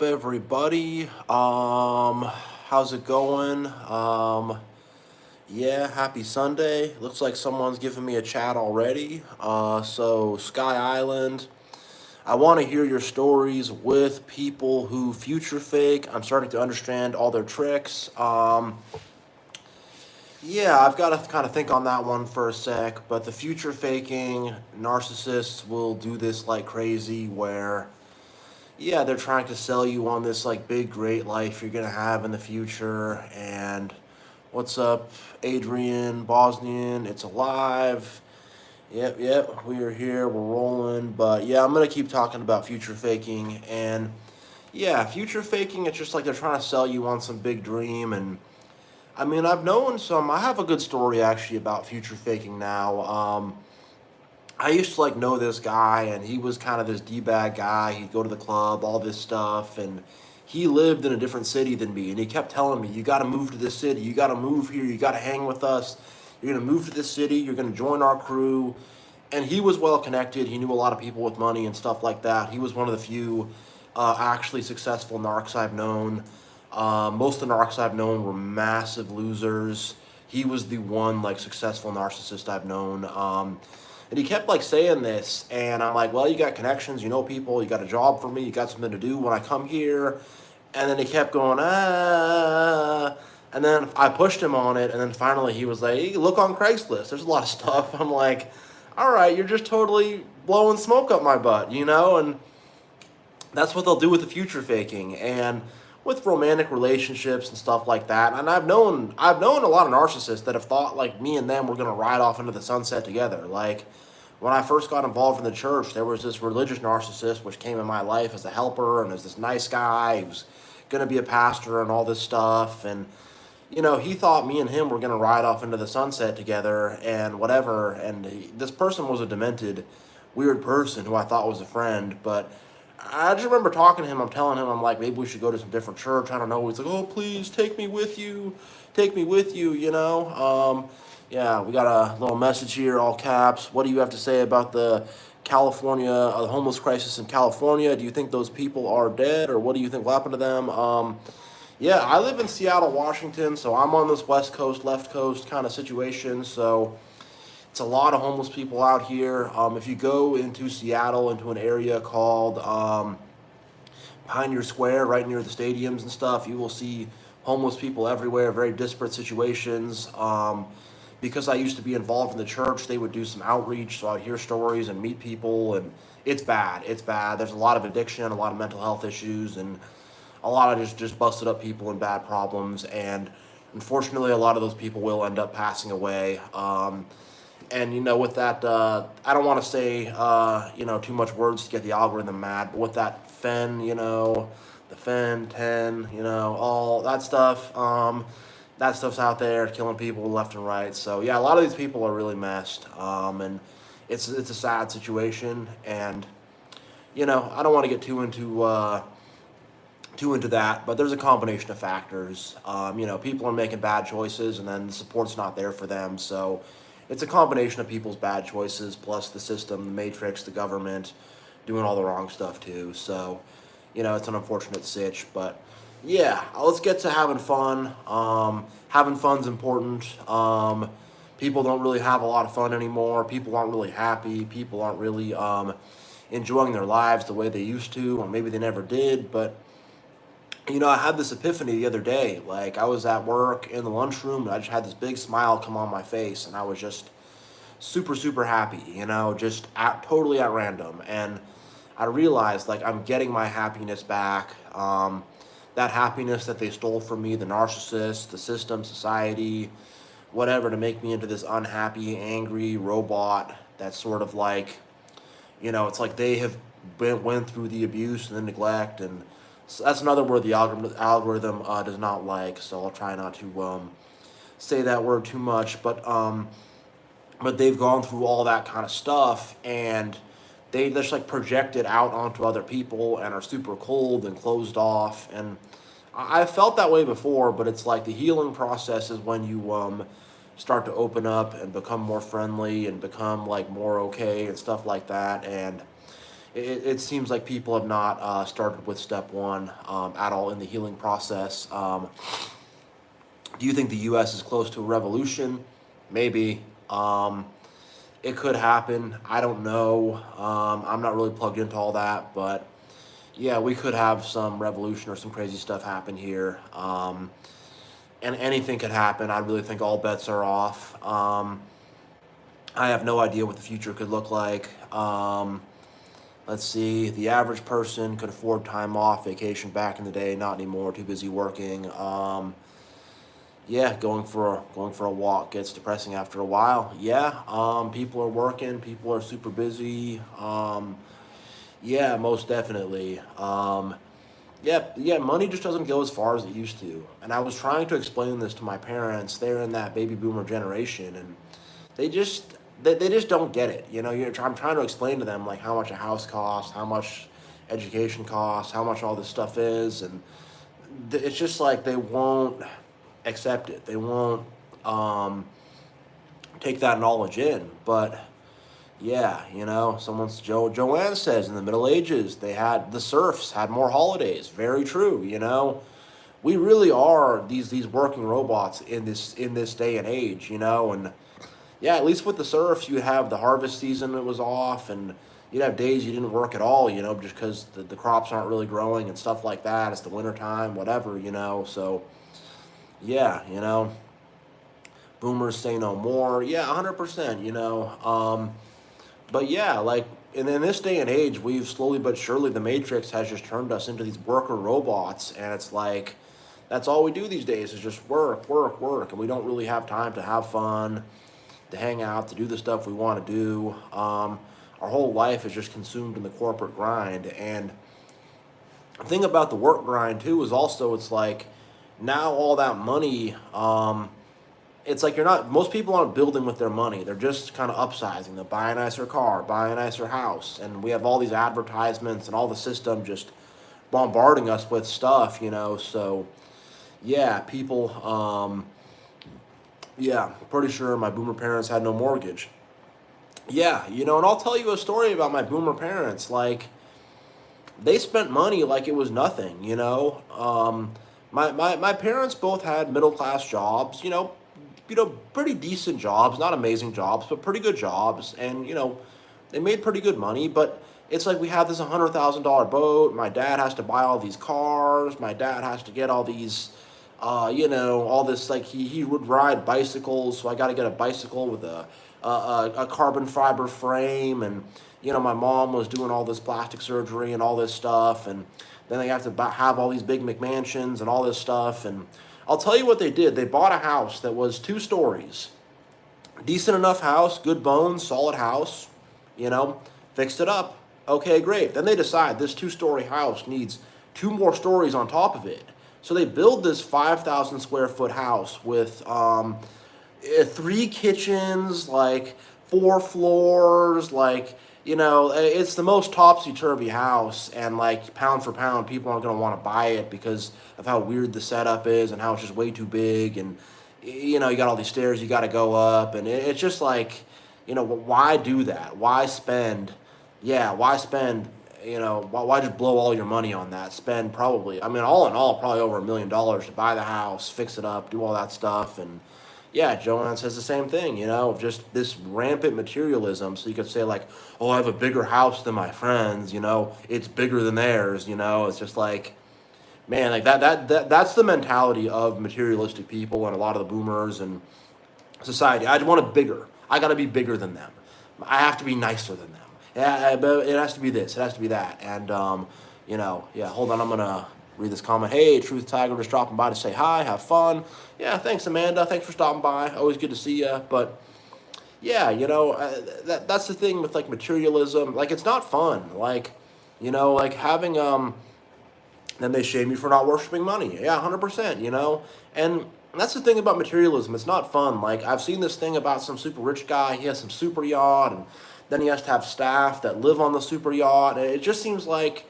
Everybody. How's it going? Yeah, happy Sunday. Looks like someone's giving me a chat already. So Sky Island. I want to hear your stories with people who future fake. I'm starting to understand all their tricks. Yeah, I've got to kind of think on that one for a sec. But the future faking narcissists will do this like crazy, where yeah, they're trying to sell you on this like big great life you're gonna have in the future. And what's up, Adrian Bosnian? It's alive. Yep, we are here. We're rolling. But yeah, I'm gonna keep talking about future faking. And yeah, future faking. It's just like they're trying to sell you on some big dream. And I mean, I've known some. I have a good story actually about future faking now. I used to like know this guy, and he was kind of this d bag guy. He'd go to the club, all this stuff, and he lived in a different city than me. And he kept telling me, "You got to move to this city. You got to move here. You got to hang with us. You're gonna move to this city. You're gonna join our crew." And he was well connected. He knew a lot of people with money and stuff like that. He was one of the few actually successful narcs I've known. Most of the narcs I've known were massive losers. He was the one like successful narcissist I've known. And he kept like saying this, and I'm like, well, you got connections, you know people, you got a job for me, you got something to do when I come here. And then he kept going, and then I pushed him on it, and then finally he was like, hey, look on Craigslist, there's a lot of stuff. I'm like, all right, you're just totally blowing smoke up my butt, you know? And that's what they'll do with the future faking and with romantic relationships and stuff like that. And I've known a lot of narcissists that have thought like me and them were gonna ride off into the sunset together. Like when I first got involved in the church, there was this religious narcissist which came in my life as a helper and as this nice guy who was gonna be a pastor and all this stuff. And he thought me and him were gonna ride off into the sunset together and whatever. And this person was a demented, weird person who I thought was a friend, but I just remember talking to him. I'm telling him, I'm like, maybe we should go to some different church. I don't know. He's like, oh, please take me with you. Take me with you, you know? Yeah, we got a little message here, all caps. What do you have to say about the the homeless crisis in California? Do you think those people are dead, or what do you think will happen to them? Yeah, I live in Seattle, Washington, so I'm on this West Coast, left coast kind of situation. So it's a lot of homeless people out here. If you go into Seattle, into an area called Pioneer Square, right near the stadiums and stuff, you will see homeless people everywhere, very disparate situations. Because I used to be involved in the church, they would do some outreach, so I'd hear stories and meet people, and it's bad. It's bad. There's a lot of addiction, a lot of mental health issues, and a lot of just busted up people and bad problems. And unfortunately, a lot of those people will end up passing away. And with that, I don't want to say too much words to get the algorithm mad, but with that the fen 10, all that stuff's out there killing people left and right. So yeah, a lot of these people are really messed, and it's a sad situation. And I don't want to get too into that, but there's a combination of factors. People are making bad choices, and then the support's not there for them. So it's a combination of people's bad choices plus the system, the matrix, the government doing all the wrong stuff too. So it's an unfortunate sitch, but yeah, let's get to having fun. Having fun's important. People don't really have a lot of fun anymore. People aren't really happy. People aren't really enjoying their lives the way they used to, or maybe they never did. But I had this epiphany the other day. Like I was at work in the lunchroom, and I just had this big smile come on my face, and I was just super super happy. Just totally at random, and I realized like I'm getting my happiness back. That happiness that they stole from me, the narcissist, the system, society, whatever, to make me into this unhappy, angry robot. That's sort of like, it's like they have went through the abuse and the neglect, and so that's another word the algorithm does not like. So I'll try not to say that word too much, but they've gone through all that kind of stuff, and they just like project it out onto other people and are super cold and closed off. And I've felt that way before, but it's like the healing process is when you start to open up and become more friendly and become like more okay and stuff like that. And it seems like people have not started with step one at all in the healing process. Do you think the U.S. is close to a revolution? Maybe. It could happen. I don't know. I'm not really plugged into all that, but yeah, we could have some revolution or some crazy stuff happen here. And anything could happen. I really think all bets are off. I have no idea what the future could look like. Let's see. The average person could afford time off, vacation back in the day. Not anymore. Too busy working. Yeah, going for a walk gets depressing after a while. Yeah, people are working. People are super busy. Yeah, most definitely. Yeah, money just doesn't go as far as it used to. And I was trying to explain this to my parents. They're in that baby boomer generation, and they just they just don't get it. I'm trying to explain to them like how much a house costs, how much education costs, how much all this stuff is, and it's just like they won't accept it. They won't take that knowledge in. But yeah, someone's Joanne says in the Middle Ages the serfs had more holidays. Very true. We really are these working robots in this day and age. And yeah, at least with the serfs, you have the harvest season that was off, and you'd have days you didn't work at all. Just because the crops aren't really growing and stuff like that. It's the winter time, whatever. So yeah, boomers say no more. Yeah, 100%. But yeah, like in this day and age, we've slowly but surely the Matrix has just turned us into these worker robots, and it's like that's all we do these days is just work, work, work, and we don't really have time to have fun, to hang out, to do the stuff we want to do. Our whole life is just consumed in the corporate grind, and the thing about the work grind too is also it's like now all that money. It's like most people aren't building with their money. They're just kind of upsizing. They'll buy a nicer car, buy a nicer house. And we have all these advertisements and all the system just bombarding us with stuff. So yeah, people, yeah, pretty sure my boomer parents had no mortgage. Yeah, and I'll tell you a story about my boomer parents. Like, they spent money like it was nothing. My parents both had middle class jobs, pretty decent jobs, not amazing jobs, but pretty good jobs, and they made pretty good money. But it's like we have this $100,000 boat. My dad has to buy all these cars. My dad has to get all these, all this like he would ride bicycles, so I got to get a bicycle with a carbon fiber frame, and my mom was doing all this plastic surgery and all this stuff, and then they have to have all these big McMansions and all this stuff. And I'll tell you what they did. They bought a house that was 2 stories. Decent enough house, good bones, solid house, fixed it up. Okay, great. Then they decide this 2 story house needs 2 more stories on top of it. So they build this 5,000 square foot house with 3 kitchens, like 4 floors, like it's the most topsy-turvy house, and like pound for pound, people aren't going to want to buy it because of how weird the setup is and how it's just way too big, and you got all these stairs you got to go up, and it's just like, why do that? Why spend? Yeah, why spend? Why just blow all your money on that? Spend probably, I mean, all in all, probably over $1 million to buy the house, fix it up, do all that stuff, and yeah, Joanne says the same thing, just this rampant materialism. So you could say like, oh, I have a bigger house than my friends, it's bigger than theirs, it's just like, man, like that's the mentality of materialistic people and a lot of the boomers and society. I want it bigger. I got to be bigger than them. I have to be nicer than them. Yeah, but it has to be this. It has to be that. And yeah. Hold on, I'm gonna read this comment. Hey, Truth Tiger, just dropping by to say hi, have fun. Yeah, thanks, Amanda. Thanks for stopping by. Always good to see you. But yeah, that's the thing with like materialism. Like, it's not fun. Like, like having then they shame you for not worshiping money. Yeah, 100%. And that's the thing about materialism. It's not fun. Like, I've seen this thing about some super rich guy. He has some super yacht, and then he has to have staff that live on the super yacht. And it just seems like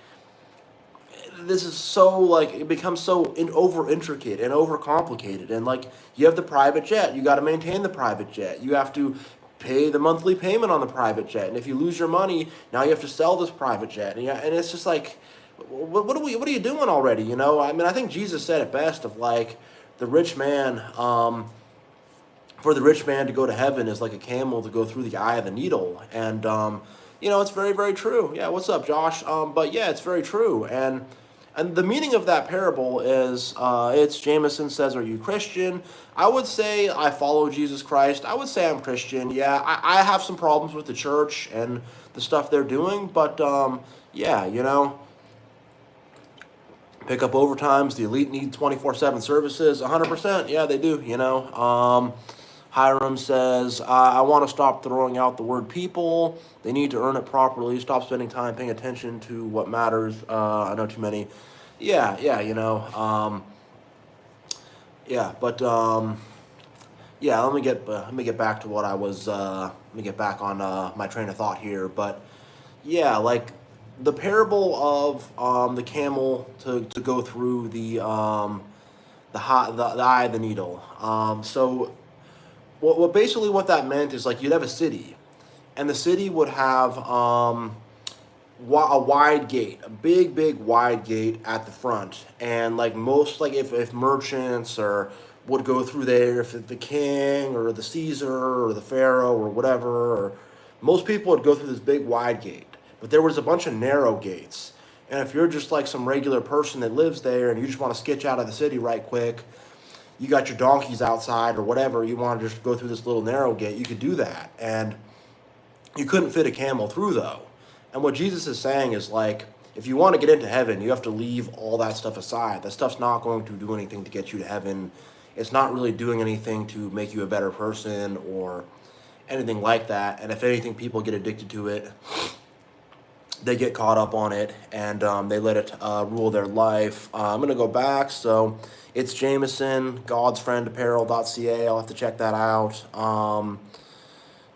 this is so like it becomes so over intricate and over complicated, and like you have the private jet, you got to maintain the private jet, you have to pay the monthly payment on the private jet, and if you lose your money, now you have to sell this private jet, and, and it's just like, what are you doing already? You know, I mean, I think Jesus said it best of like the rich man. For the rich man to go to heaven is like a camel to go through the eye of the needle, and you know, it's very, very true. Yeah, what's up, Josh? But yeah, it's very true, and the meaning of that parable is, it's Jameson says, "Are you Christian?" I would say I follow Jesus Christ. I would say I'm Christian. Yeah, I have some problems with the church and the stuff they're doing, but yeah, you know, pick up overtimes. The elite need 24/7 services. 100%. Yeah, they do. You know. Hiram says, I want to stop throwing out the word people. They need to earn it properly. Stop spending time paying attention to what matters. I know too many. Yeah, you know. Yeah, but yeah. Let me get back to what I was. Let me get back on my train of thought here. But yeah, like the parable of the camel to go through the eye of the needle. So what basically what that meant is like you'd have a city, and the city would have a wide gate, a big wide gate at the front, and like most like if merchants or would go through there, if the king or the Caesar or the Pharaoh or whatever, or most people would go through this big wide gate, but there was a bunch of narrow gates. And if you're just like some regular person that lives there and you just want to sketch out of the city right quick, you got your donkeys outside or whatever, you want to just go through this little narrow gate, you could do that. And you couldn't fit a camel through though. And what Jesus is saying is like, if you want to get into heaven, you have to leave all that stuff aside. That stuff's not going to do anything to get you to heaven. It's not really doing anything to make you a better person or anything like that. And if anything, people get addicted to it. They get caught up on it, and they let it rule their life. I'm going to go back. So it's Jameson, God's Friend Apparel.ca. I'll have to check that out.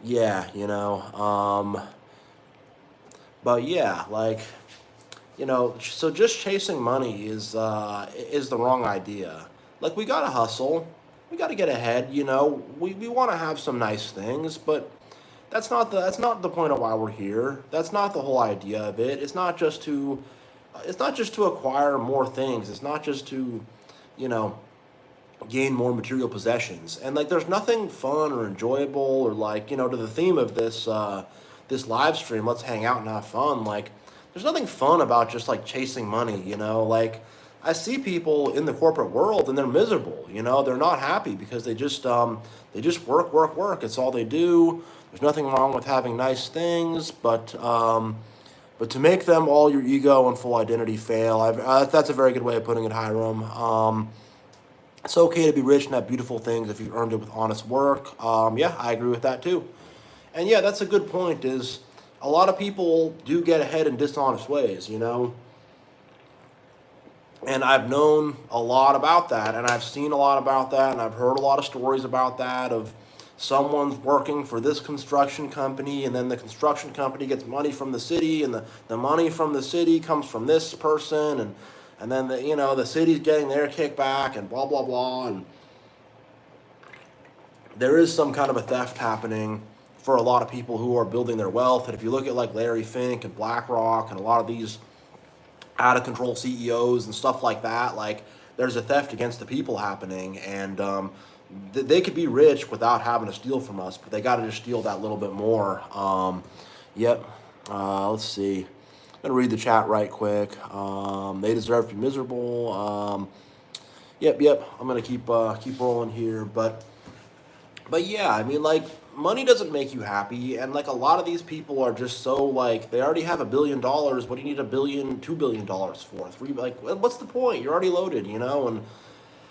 Yeah, you know. But yeah, like, you know, so just chasing money is the wrong idea. Like, we got to hustle. We got to get ahead, you know. We want to have some nice things, but that's not the point of why we're here. That's not the whole idea of it. It's not just to acquire more things. It's not just to, you know, gain more material possessions. And like there's nothing fun or enjoyable or like, you know, to the theme of this live stream, let's hang out and have fun. Like there's nothing fun about just like chasing money, you know? Like I see people in the corporate world and they're miserable, you know? They're not happy because they just work. It's all they do. There's nothing wrong with having nice things, but to make them all your ego and full identity fail, that's a very good way of putting it, Hiram. It's okay to be rich and have beautiful things if you earned it with honest work. Yeah, I agree with that too. And yeah, that's a good point. Is a lot of people do get ahead in dishonest ways, you know. And I've known a lot about that, and I've seen a lot about that, and I've heard a lot of stories about that of someone's working for this construction company, and then the construction company gets money from the city, and the money from the city comes from this person, and then the city's getting their kickback, and blah blah blah, and there is some kind of a theft happening for a lot of people who are building their wealth. And if you look at like Larry Fink and BlackRock and a lot of these out of control CEOs and stuff like that, like there's a theft against the people happening, and they could be rich without having to steal from us, but they got to just steal that little bit more. Yep. Let's see. I'm gonna read the chat right quick. They deserve to be miserable. Yep. I'm gonna keep rolling here, but yeah, I mean, like, money doesn't make you happy, and like a lot of these people are just so like they already have $1 billion. What do you need $2 billion for? Like, what's the point? You're already loaded, you know. And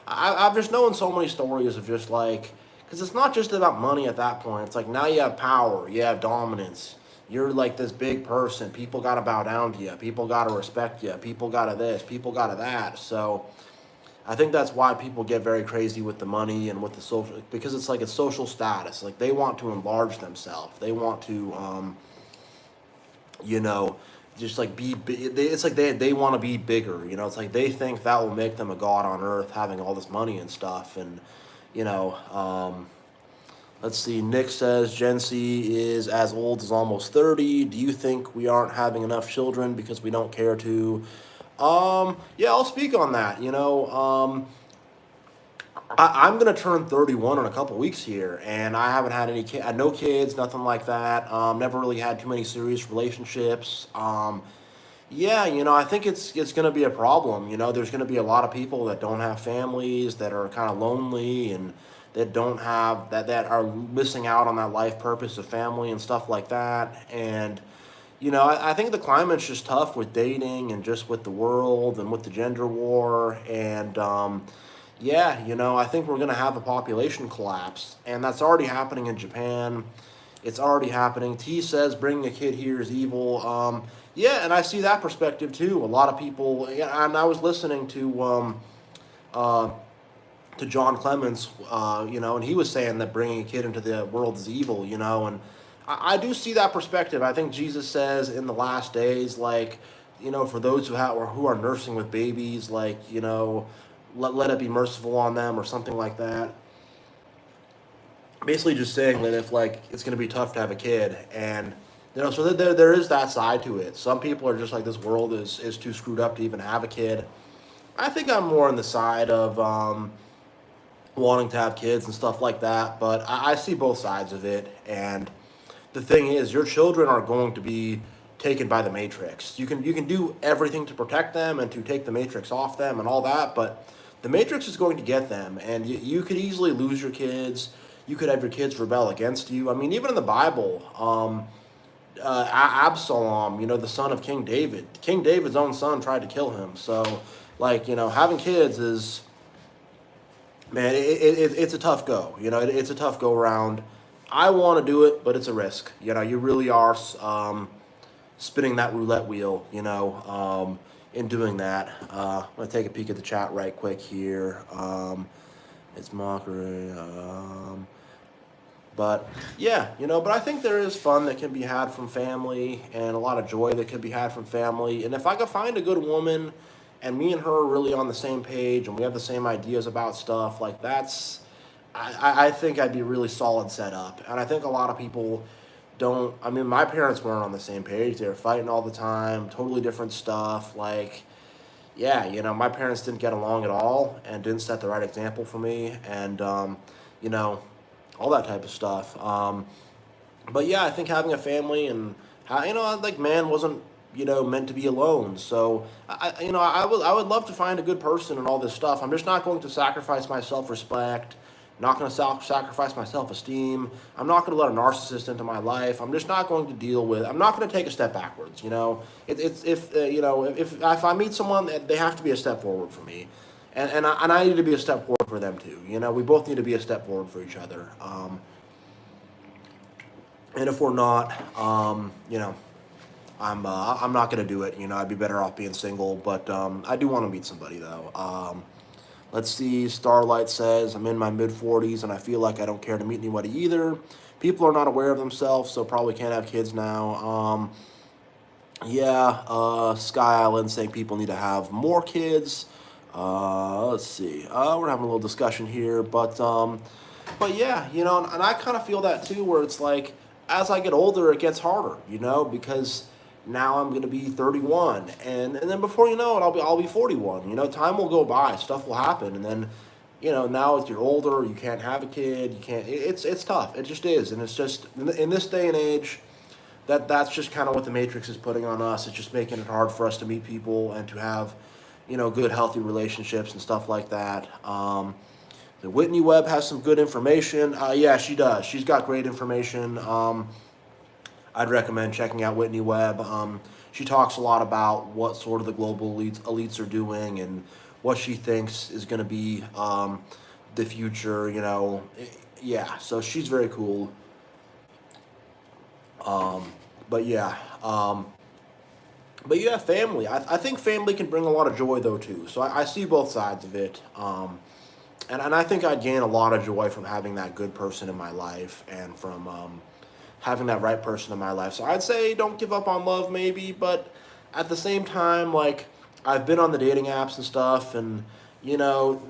I've just known so many stories of just like, because it's not just about money at that point. It's like now you have power, you have dominance. You're like this big person. People got to bow down to you. People got to respect you. People got to this. People got to that. So I think that's why people get very crazy with the money and with the social, because it's like a social status. Like they want to enlarge themselves. They want to, you know, just like be. It's like they want to be bigger. You know, it's like they think that will make them a god on earth, having all this money and stuff. And you know, Let's see. Nick says Gen Z is as old as almost 30. Do you think we aren't having enough children because we don't care to? Yeah, I'll speak on that. I'm gonna turn 31 in a couple weeks here, and I haven't had any kids, no kids, nothing like that. Never really had too many serious relationships. Yeah, I think it's gonna be a problem. There's gonna be a lot of people that don't have families, that are kind of lonely, and that don't have that are missing out on that life purpose of family and stuff like that. And I think the climate's just tough with dating and just with the world and with the gender war. And yeah, I think we're going to have a population collapse. And that's already happening in Japan. It's already happening. T says bringing a kid here is evil. Yeah, and I see that perspective too. A lot of people, yeah, and I was listening uh, to John Clements, and he was saying that bringing a kid into the world is evil, and I do see that perspective. I think Jesus says in the last days, like, for those who are nursing with babies, like, let it be merciful on them or something like that. Basically, just saying that if like it's going to be tough to have a kid, and so there is that side to it. Some people are just like this world is too screwed up to even have a kid. I think I'm more on the side of wanting to have kids and stuff like that, but I see both sides of it. And the thing is, your children are going to be taken by the Matrix. You can do everything to protect them and to take the Matrix off them and all that, but the Matrix is going to get them, and you could easily lose your kids. You could have your kids rebel against you. I mean, even in the Bible, Absalom, the son of King David's own son tried to kill him. So, like, having kids is, man, it's a tough go. It's a tough go around. I want to do it, but it's a risk. You really are spinning that roulette wheel, in doing that. I'm going to take a peek at the chat right quick here. It's mockery. But yeah, but I think there is fun that can be had from family and a lot of joy that can be had from family. And if I could find a good woman and me and her are really on the same page and we have the same ideas about stuff, like I think I'd be a really solid setup. And I think a lot of people don't. I mean, my parents weren't on the same page. They were fighting all the time, totally different stuff. Like, yeah, my parents didn't get along at all and didn't set the right example for me. And, all that type of stuff. But yeah, I think having a family and like man wasn't meant to be alone. So I would love to find a good person and all this stuff. I'm just not going to sacrifice my self-respect. Not going to sacrifice my self-esteem. I'm not going to let a narcissist into my life. I'm just not going to deal with. I'm not going to take a step backwards. It's if I meet someone, they have to be a step forward for me. And I need to be a step forward for them too. We both need to be a step forward for each other. And if we're not, I'm not gonna do it. I'd be better off being single. But I do want to meet somebody though. Let's see. Starlight says I'm in my mid 40s and I feel like I don't care to meet anybody either. People are not aware of themselves, so probably can't have kids now. Yeah. Sky Island saying people need to have more kids. Let's see. We're having a little discussion here, but yeah, and I kind of feel that too, where it's like as I get older, it gets harder, because now I'm gonna be 31, and then before you know it, I'll be 41. Time will go by, stuff will happen, and then now as you're older, you can't have a kid, you can't. It's tough. It just is, and it's just in this day and age. That's just kind of what the Matrix is putting on us. It's just making it hard for us to meet people and to have good, healthy relationships and stuff like that. The Whitney Webb has some good information. Yeah, she does. She's got great information. I'd recommend checking out Whitney Webb. She talks a lot about what sort of the global elites are doing and what she thinks is going to be the future. Yeah. So she's very cool. But yeah. But yeah, family. I think family can bring a lot of joy though too. So I see both sides of it. And I think I'd gain a lot of joy from having that good person in my life and from having that right person in my life. So I'd say don't give up on love maybe, but at the same time, like I've been on the dating apps and stuff, and you know,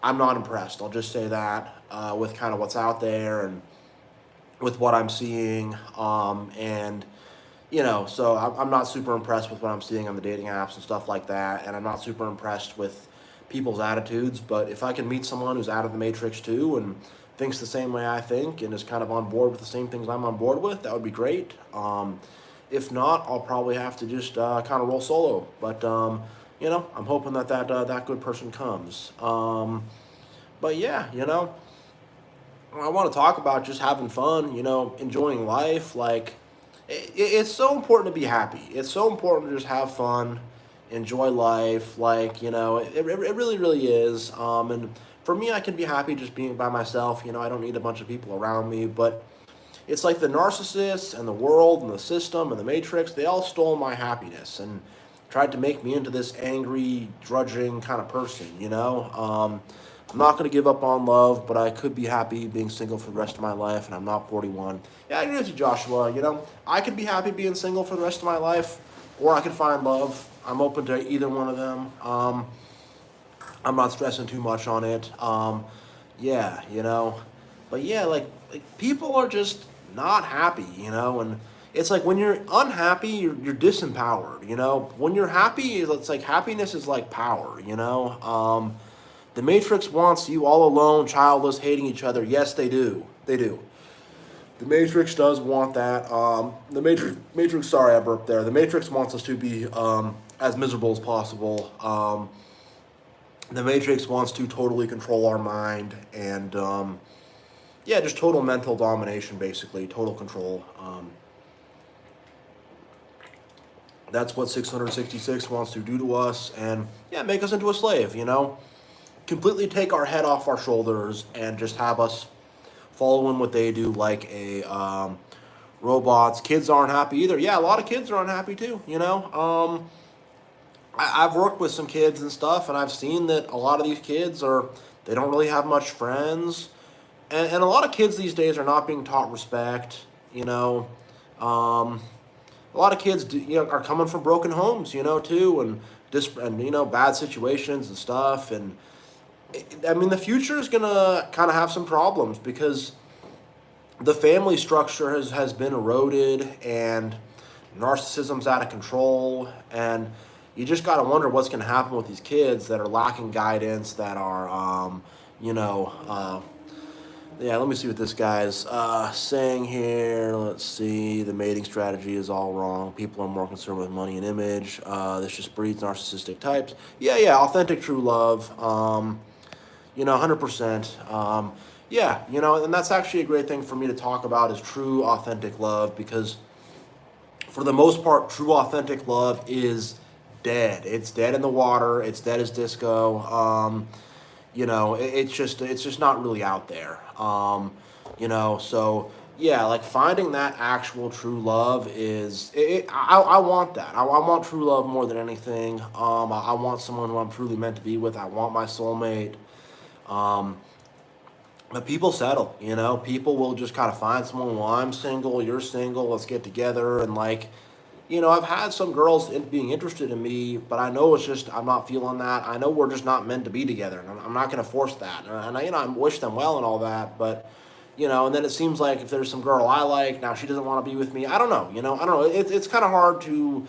I'm not impressed. I'll just say that with kind of what's out there and with what I'm seeing. And so I'm not super impressed with what I'm seeing on the dating apps and stuff like that. And I'm not super impressed with people's attitudes. But if I can meet someone who's out of the matrix too and thinks the same way I think and is kind of on board with the same things I'm on board with, that would be great. If not, I'll probably have to just kind of roll solo. But I'm hoping that good person comes. But yeah, I want to talk about just having fun, enjoying life. Like, it's so important to be happy. It's so important to just have fun, enjoy life. Like, it really, really is. And for me, I can be happy just being by myself. I don't need a bunch of people around me. But it's like the narcissists and the world and the system and the matrix, they all stole my happiness and tried to make me into this angry, drudging kind of person, I'm not going to give up on love, but I could be happy being single for the rest of my life, and I'm not 41. Yeah, I agree with you, Joshua. I could be happy being single for the rest of my life, or I could find love. I'm open to either one of them. I'm not stressing too much on it. Yeah, but yeah, like people are just not happy, and it's like when you're unhappy, you're disempowered, When you're happy, it's like happiness is like power, the Matrix wants you all alone, childless, hating each other. Yes, they do. They do. The Matrix does want that. The Matrix. Sorry, I burped there. The Matrix wants us to be as miserable as possible. The Matrix wants to totally control our mind and yeah, just total mental domination, basically, total control. That's what 666 wants to do to us, and yeah, make us into a slave. Completely take our head off our shoulders and just have us following what they do like a robots. Kids aren't happy either. Yeah, a lot of kids are unhappy too. I've worked with some kids and stuff, and I've seen that a lot of these kids they don't really have much friends, and a lot of kids these days are not being taught respect. Um, a lot of kids are coming from broken homes, too, and bad situations and stuff, and I mean, the future is gonna kind of have some problems because the family structure has been eroded and narcissism's out of control, and you just got to wonder what's going to happen with these kids that are lacking guidance, that are you know yeah, let me see what this guy's saying here. Let's see. The mating strategy is all wrong. People are more concerned with money and image. This just breeds narcissistic types. Yeah, authentic true love. 100%. Yeah, and that's actually a great thing for me to talk about is true, authentic love, because for the most part, true, authentic love is dead. It's dead in the water. It's dead as disco. It's just not really out there. So yeah, like finding that actual true love I want that. I want true love more than anything. I want someone who I'm truly meant to be with. I want my soulmate. Um, but people settle, people will just kind of find someone. Well, I'm single, you're single, let's get together. And I've had some girls being interested in me, but I know it's just, I'm not feeling that. I know we're just not meant to be together, and I'm not going to force that. And I wish them well and all that, but, and then it seems like if there's some girl I like, now she doesn't want to be with me. I don't know, I don't know. It's kind of hard to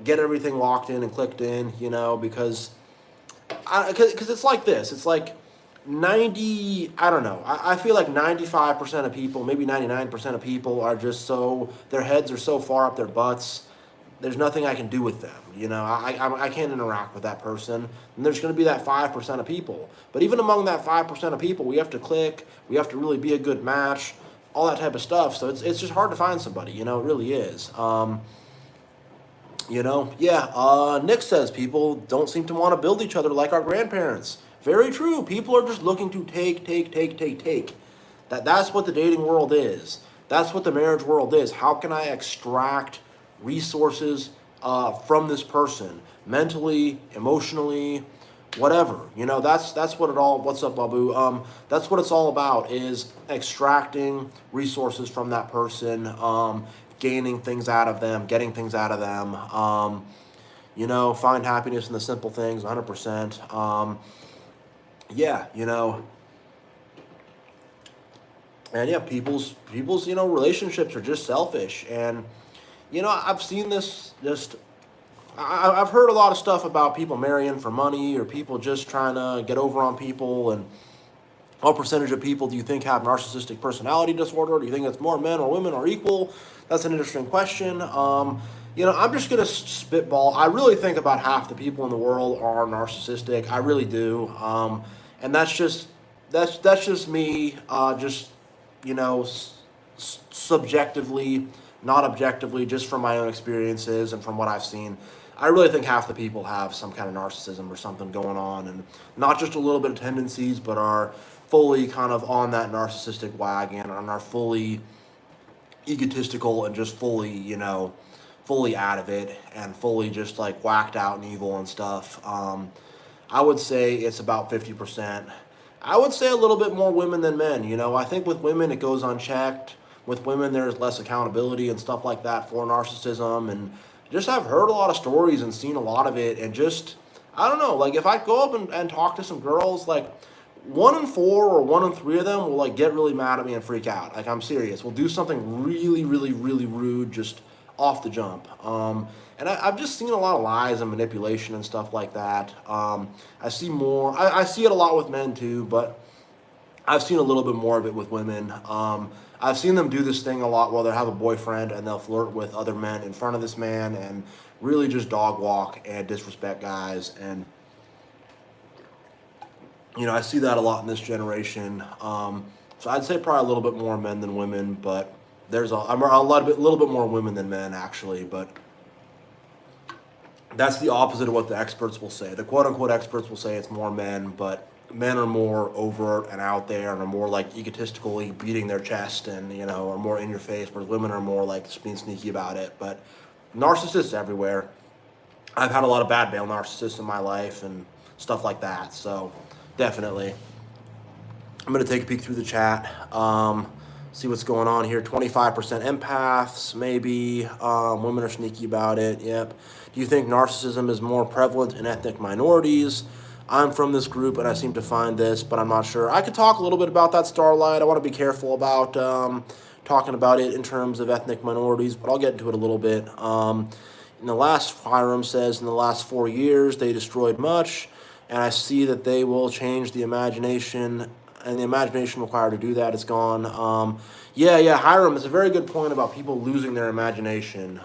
get everything locked in and clicked in, because it's like this. It's like I don't know. I feel like 95% of people, maybe 99% of people are just their heads are so far up their butts, there's nothing I can do with them. I can't interact with that person. And there's going to be that 5% of people. But even among that 5% of people, we have to click, we have to really be a good match, all that type of stuff. So it's just hard to find somebody, it really is. Nick says people don't seem to want to build each other like our grandparents. Very true. People are just looking to take. That's what the dating world is. That's what the marriage world is. How can I extract resources from this person, mentally, emotionally, whatever? That's what it all. What's up, Babu? That's what it's all about, is extracting resources from that person, gaining things out of them, getting things out of them. find happiness in the simple things, 100%. Yeah, and yeah, people's relationships are just selfish, and I've seen this just. I've heard a lot of stuff about people marrying for money or people just trying to get over on people. And what percentage of people do you think have narcissistic personality disorder? Do you think it's more men or women or equal? That's an interesting question. I'm just gonna spitball. I really think about half the people in the world are narcissistic. I really do, and that's just me. Just subjectively, not objectively, just from my own experiences and from what I've seen. I really think half the people have some kind of narcissism or something going on, and not just a little bit of tendencies, but are fully kind of on that narcissistic wagon and are fully egotistical and just fully, fully out of it and fully just like whacked out and evil and stuff. I would say it's about 50%. I would say a little bit more women than men. I think with women it goes unchecked. With women there's less accountability and stuff like that for narcissism. And just I've heard a lot of stories and seen a lot of it. And just, I don't know, like if I go up and talk to some girls, like 1 in 4 or 1 in 3 of them will like get really mad at me and freak out. Like I'm serious. We'll do something really, really, really rude just off the jump. And I've just seen a lot of lies and manipulation and stuff like that. I see more. I see it a lot with men too, but I've seen a little bit more of it with women. I've seen them do this thing a lot where they'll have a boyfriend and they'll flirt with other men in front of this man and really just dog walk and disrespect guys. And I see that a lot in this generation. So I'd say probably a little bit more men than women, but I'm a little bit more women than men actually, but that's the opposite of what the experts will say. The quote unquote experts will say it's more men, but men are more overt and out there and are more like egotistically beating their chest and, are more in your face, whereas women are more like being sneaky about it. But narcissists everywhere. I've had a lot of bad male narcissists in my life and stuff like that. So definitely. I'm going to take a peek through the chat. See what's going on here. 25% empaths, maybe. Women are sneaky about it. Yep. Do you think narcissism is more prevalent in ethnic minorities? I'm from this group and I seem to find this, but I'm not sure. I could talk a little bit about that, Starlight. I want to be careful about talking about it in terms of ethnic minorities, but I'll get into it a little bit. In the last, Hiram says, in the last 4 years, they destroyed much, and I see that they will change the imagination, and the imagination required to do that is gone. Yeah, Hiram, it's a very good point about people losing their imagination.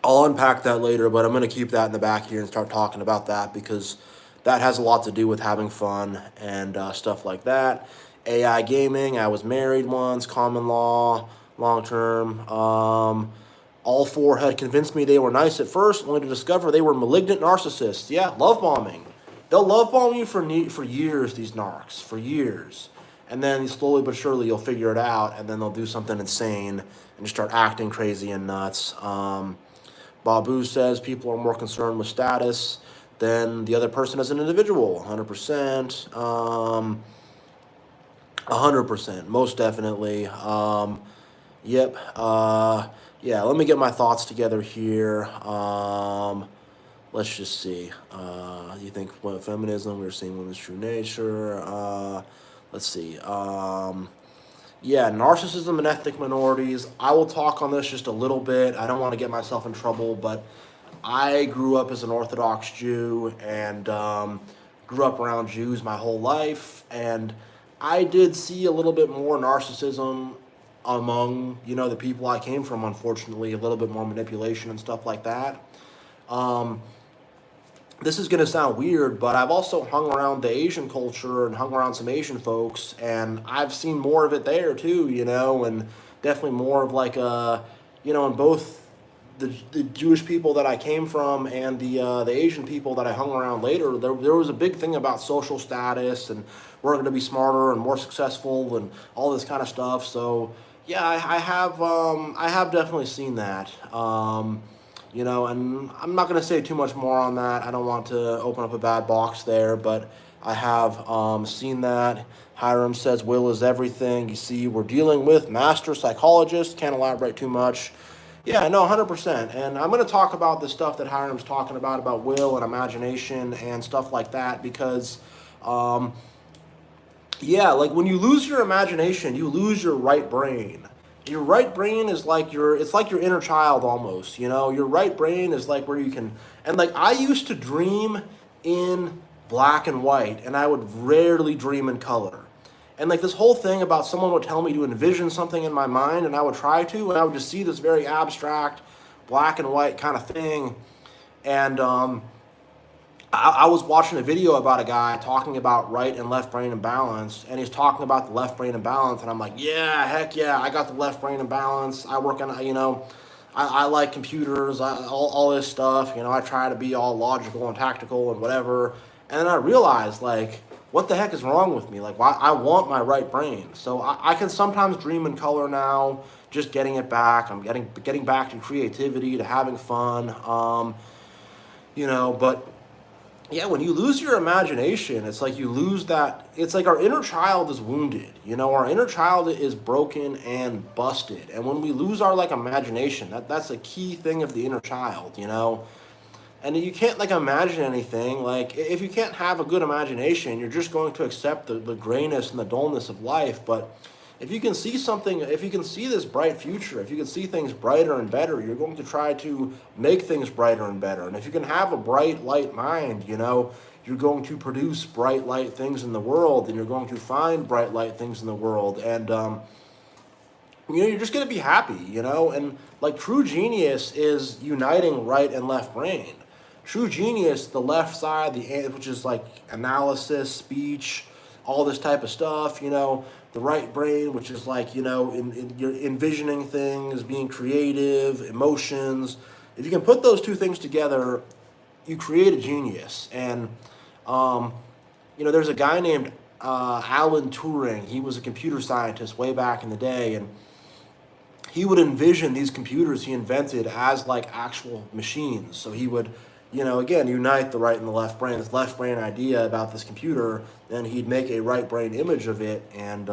I'll unpack that later, but I'm going to keep that in the back here and start talking about that because that has a lot to do with having fun and stuff like that. AI gaming, I was married once, common law, long term. All 4 had convinced me they were nice at first, only to discover they were malignant narcissists. Yeah, love bombing. They'll love bomb you for years, these narcs, for years. And then slowly but surely you'll figure it out, and then they'll do something insane and just start acting crazy and nuts. Babu says people are more concerned with status than the other person as an individual. 100%. 100%. Most definitely. Yep. Yeah, let me get my thoughts together here. Let's just see. You think feminism, we're seeing women's true nature. Let's see. Yeah, narcissism and ethnic minorities. I will talk on this just a little bit. I don't want to get myself in trouble, but I grew up as an Orthodox Jew and grew up around Jews my whole life. And I did see a little bit more narcissism among, the people I came from, unfortunately, a little bit more manipulation and stuff like that. This is going to sound weird, but I've also hung around the Asian culture and hung around some Asian folks, and I've seen more of it there too, and definitely more of like in both the Jewish people that I came from and the Asian people that I hung around later. There was a big thing about social status and we're going to be smarter and more successful and all this kind of stuff. So yeah, I have definitely seen that. And I'm not going to say too much more on that. I don't want to open up a bad box there, but I have seen that. Hiram says, will is everything. You see, we're dealing with master psychologists. Can't elaborate too much. Yeah, no, 100%. And I'm going to talk about the stuff that Hiram's talking about will and imagination and stuff like that, because, um, yeah, like when you lose your imagination, you lose your right brain. Your right brain is like it's like your inner child almost, you know? Your right brain is like where you can, and like I used to dream in black and white, and I would rarely dream in color. And like this whole thing about someone would tell me to envision something in my mind, and I would try to, and I would just see this very abstract black and white kind of thing. And I was watching a video about a guy talking about right and left brain imbalance, and he's talking about the left brain imbalance, and I'm like, yeah, heck yeah, I got the left brain imbalance. I work on, I like computers, all this stuff. I try to be all logical and tactical and whatever. And then I realized, like, what the heck is wrong with me? Like, why I want my right brain. So I can sometimes dream in color now, just getting it back. I'm getting back to creativity, to having fun. But yeah, when you lose your imagination, it's like you lose that. It's like our inner child is wounded. Our inner child is broken and busted. And when we lose our like imagination, that's a key thing of the inner child. And you can't like imagine anything. Like if you can't have a good imagination, you're just going to accept the grayness and the dullness of life. But if you can see something, if you can see this bright future, if you can see things brighter and better, you're going to try to make things brighter and better. And if you can have a bright, light mind, you're going to produce bright, light things in the world, and you're going to find bright, light things in the world. And, you're just going to be happy. And like true genius is uniting right and left brain. True genius, the left side, which is like analysis, speech, all this type of stuff, the right brain, which is like, you're envisioning things, being creative, emotions. If you can put those two things together, you create a genius. And, there's a guy named Alan Turing. He was a computer scientist way back in the day, and he would envision these computers he invented as like actual machines. So he would, again, unite the right and the left brain, this left brain idea about this computer, then he'd make a right brain image of it, and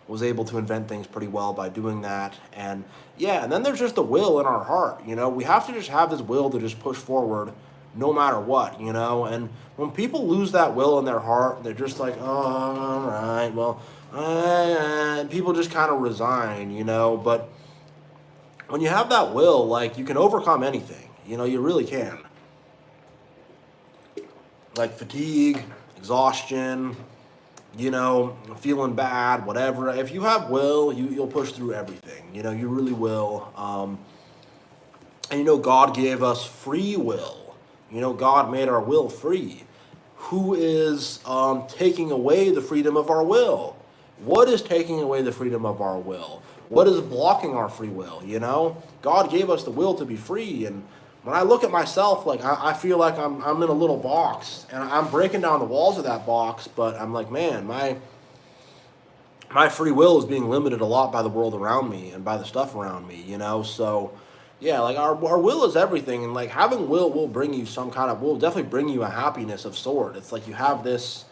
was able to invent things pretty well by doing that. And yeah, and then there's just the will in our heart. We have to just have this will to just push forward no matter what. And when people lose that will in their heart, they're just like, oh, all right, well, and people just kind of resign. But when you have that will, like, you can overcome anything. You really can. Like fatigue, exhaustion, feeling bad, whatever. If you have will, you'll push through everything. You really will. And God gave us free will. God made our will free. Who is taking away the freedom of our will? What is taking away the freedom of our will? What is blocking our free will? God gave us the will to be free, and when I look at myself, like I feel like I'm in a little box, and I'm breaking down the walls of that box. But I'm like, man, my free will is being limited a lot by the world around me and by the stuff around me. So yeah, like our will is everything, and like having will bring you will definitely bring you a happiness of sort. It's like you have this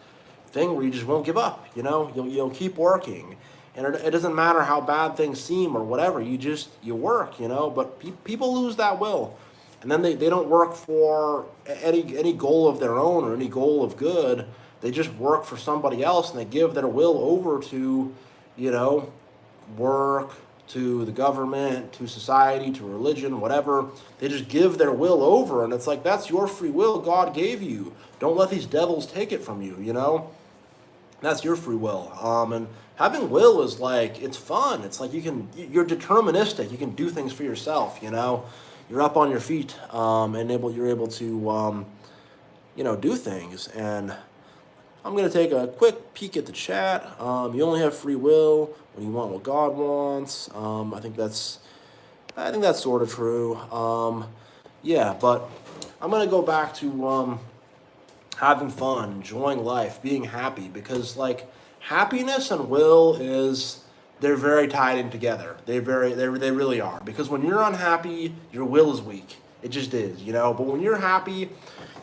thing where you just won't give up. You'll keep working. And it doesn't matter how bad things seem or whatever. You work. But people lose that will. And then they don't work for any goal of their own or any goal of good. They just work for somebody else, and they give their will over to, work, to the government, to society, to religion, whatever. They just give their will over, and it's like, that's your free will God gave you. Don't let these devils take it from you. That's your free will. And having will is like, it's fun. It's like you're deterministic. You can do things for yourself. You're up on your feet, and you're able to, do things. And I'm going to take a quick peek at the chat. You only have free will when you want what God wants. I think that's sort of true. Yeah, but I'm going to go back to having fun, enjoying life, being happy, because like happiness and will they're very tied in together. They really are. Because when you're unhappy, your will is weak. It just is, But when you're happy,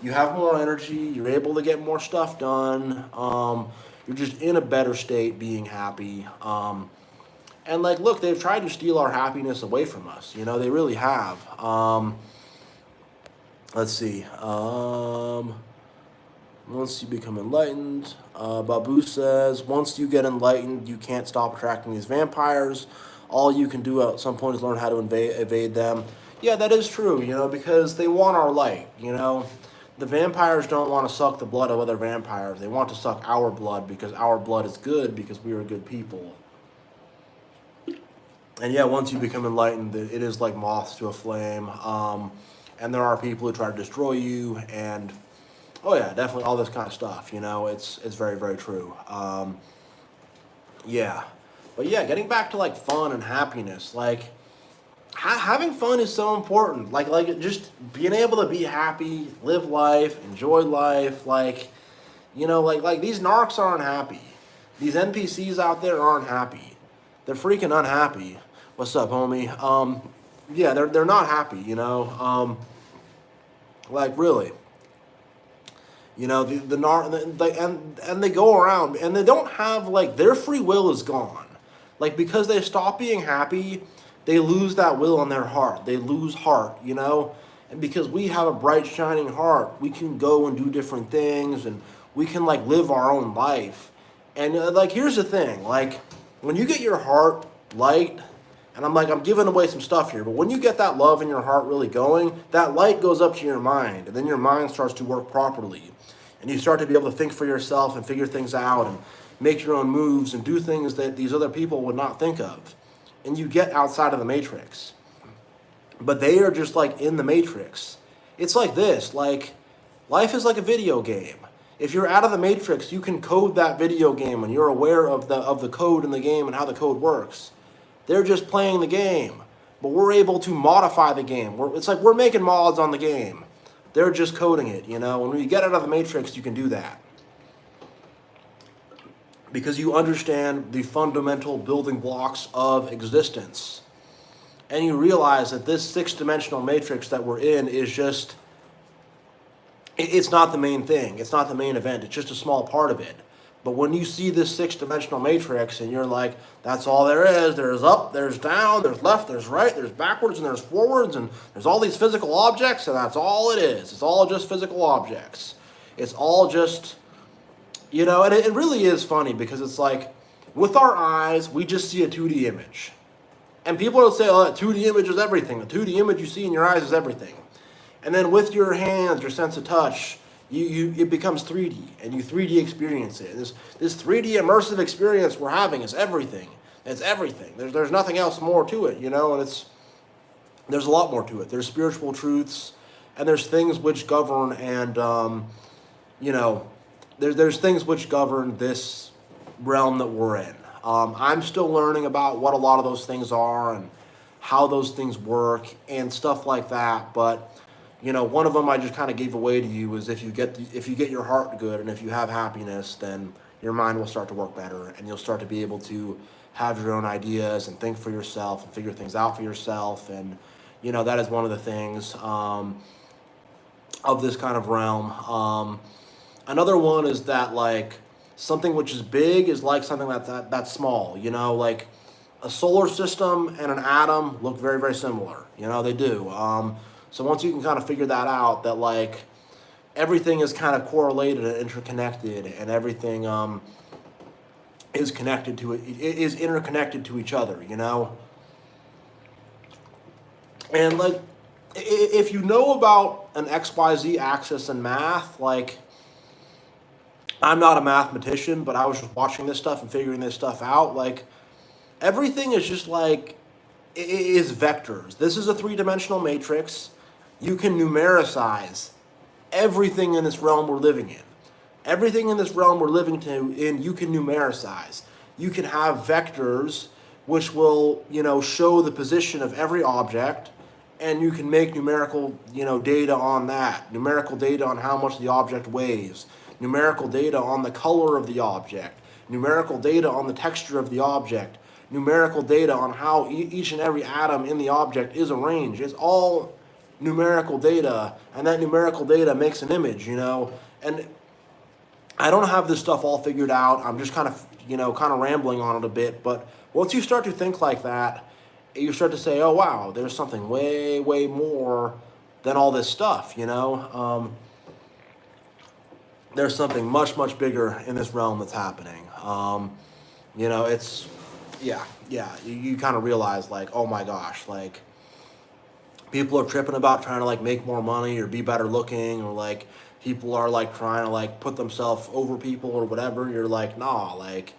you have more energy. You're able to get more stuff done. You're just in a better state being happy. And like, look, they've tried to steal our happiness away from us. You know, they really have. Let's see. Once you become enlightened, Babu says, once you get enlightened, you can't stop attracting these vampires. All you can do at some point is learn how to evade them. Yeah, that is true, you know, because they want our light, you know. The vampires don't want to suck the blood of other vampires. They want to suck our blood because our blood is good because we are good people. And yeah, once you become enlightened, it is like moths to a flame. And there are people who try to destroy you, and oh yeah, definitely all this kind of stuff. You know, it's very very true. Yeah, but yeah, getting back to like fun and happiness, like having fun is so important. Like just being able to be happy, live life, enjoy life. Like, you know, like these narcs aren't happy. These NPCs out there aren't happy. They're freaking unhappy. What's up, homie? Yeah, they're not happy. You know, like really. You know, and they go around and they don't have, like, their free will is gone. Like, because they stop being happy, they lose that will in their heart. They lose heart, you know? And because we have a bright, shining heart, we can go and do different things, and we can, like, live our own life. And, like, here's the thing. Like, when you get your heart light, and I'm giving away some stuff here, but when you get that love in your heart really going, that light goes up to your mind, and then your mind starts to work properly. And you start to be able to think for yourself and figure things out and make your own moves and do things that these other people would not think of. And you get outside of the matrix. But they are just like in the matrix. It's like this, like life is like a video game. If you're out of the matrix, you can code that video game and you're aware of the code in the game and how the code works. They're just playing the game. But we're able to modify the game. It's like we're making mods on the game. They're just coding it, you know. When you get out of the matrix, you can do that. Because you understand the fundamental building blocks of existence. And you realize that this six-dimensional matrix that we're in is just, it's not the main thing. It's not the main event. It's just a small part of it. But when you see this six-dimensional matrix and you're like, that's all there is. There's up, there's down, there's left, there's right, there's backwards, and there's forwards, and there's all these physical objects, and that's all it is. It's all just physical objects. It's all just, you know, and it really is funny because it's like, with our eyes, we just see a 2D image. And people will say, oh, that 2D image is everything. The 2D image you see in your eyes is everything. And then with your hands, your sense of touch, it becomes 3D, and you 3D experience it. This 3D immersive experience we're having is everything. It's everything. There's nothing else more to it, you know, and there's a lot more to it. There's spiritual truths, and there's things which govern, and you know, there's things which govern this realm that we're in. I'm still learning about what a lot of those things are and how those things work and stuff like that, but you know, one of them I just kind of gave away to you is if you get your heart good and if you have happiness, then your mind will start to work better and you'll start to be able to have your own ideas and think for yourself and figure things out for yourself. And, you know, that is one of the things of this kind of realm. Another one is that, like, something which is big is like something that's small, you know, like a solar system and an atom look very, very similar. You know, they do. So once you can kind of figure that out, that like everything is kind of correlated and interconnected, and everything is connected to it, is interconnected to each other, you know. And like, if you know about an XYZ axis in math, like, I'm not a mathematician, but I was just watching this stuff and figuring this stuff out. Like, everything is just like, is vectors. This is a three-dimensional matrix. You can numericize everything in this realm we're living in. Everything in this realm we're living in, you can numericize. You can have vectors which will, you know, show the position of every object, and you can make numerical, you know, data on that. Numerical data on how much the object weighs. Numerical data on the color of the object. Numerical data on the texture of the object. Numerical data on how each and every atom in the object is arranged. It's all numerical data, and that numerical data makes an image, you know. And I don't have this stuff all figured out. I'm just kind of rambling on it a bit. But once you start to think like that, you start to say, oh, wow, there's something way, way more than all this stuff, there's something much, much bigger in this realm that's happening. It's, yeah, you kind of realize, like, oh my gosh, like, people are tripping about trying to like make more money or be better looking, or like people are like trying to like put themselves over people or whatever. You're like, nah, like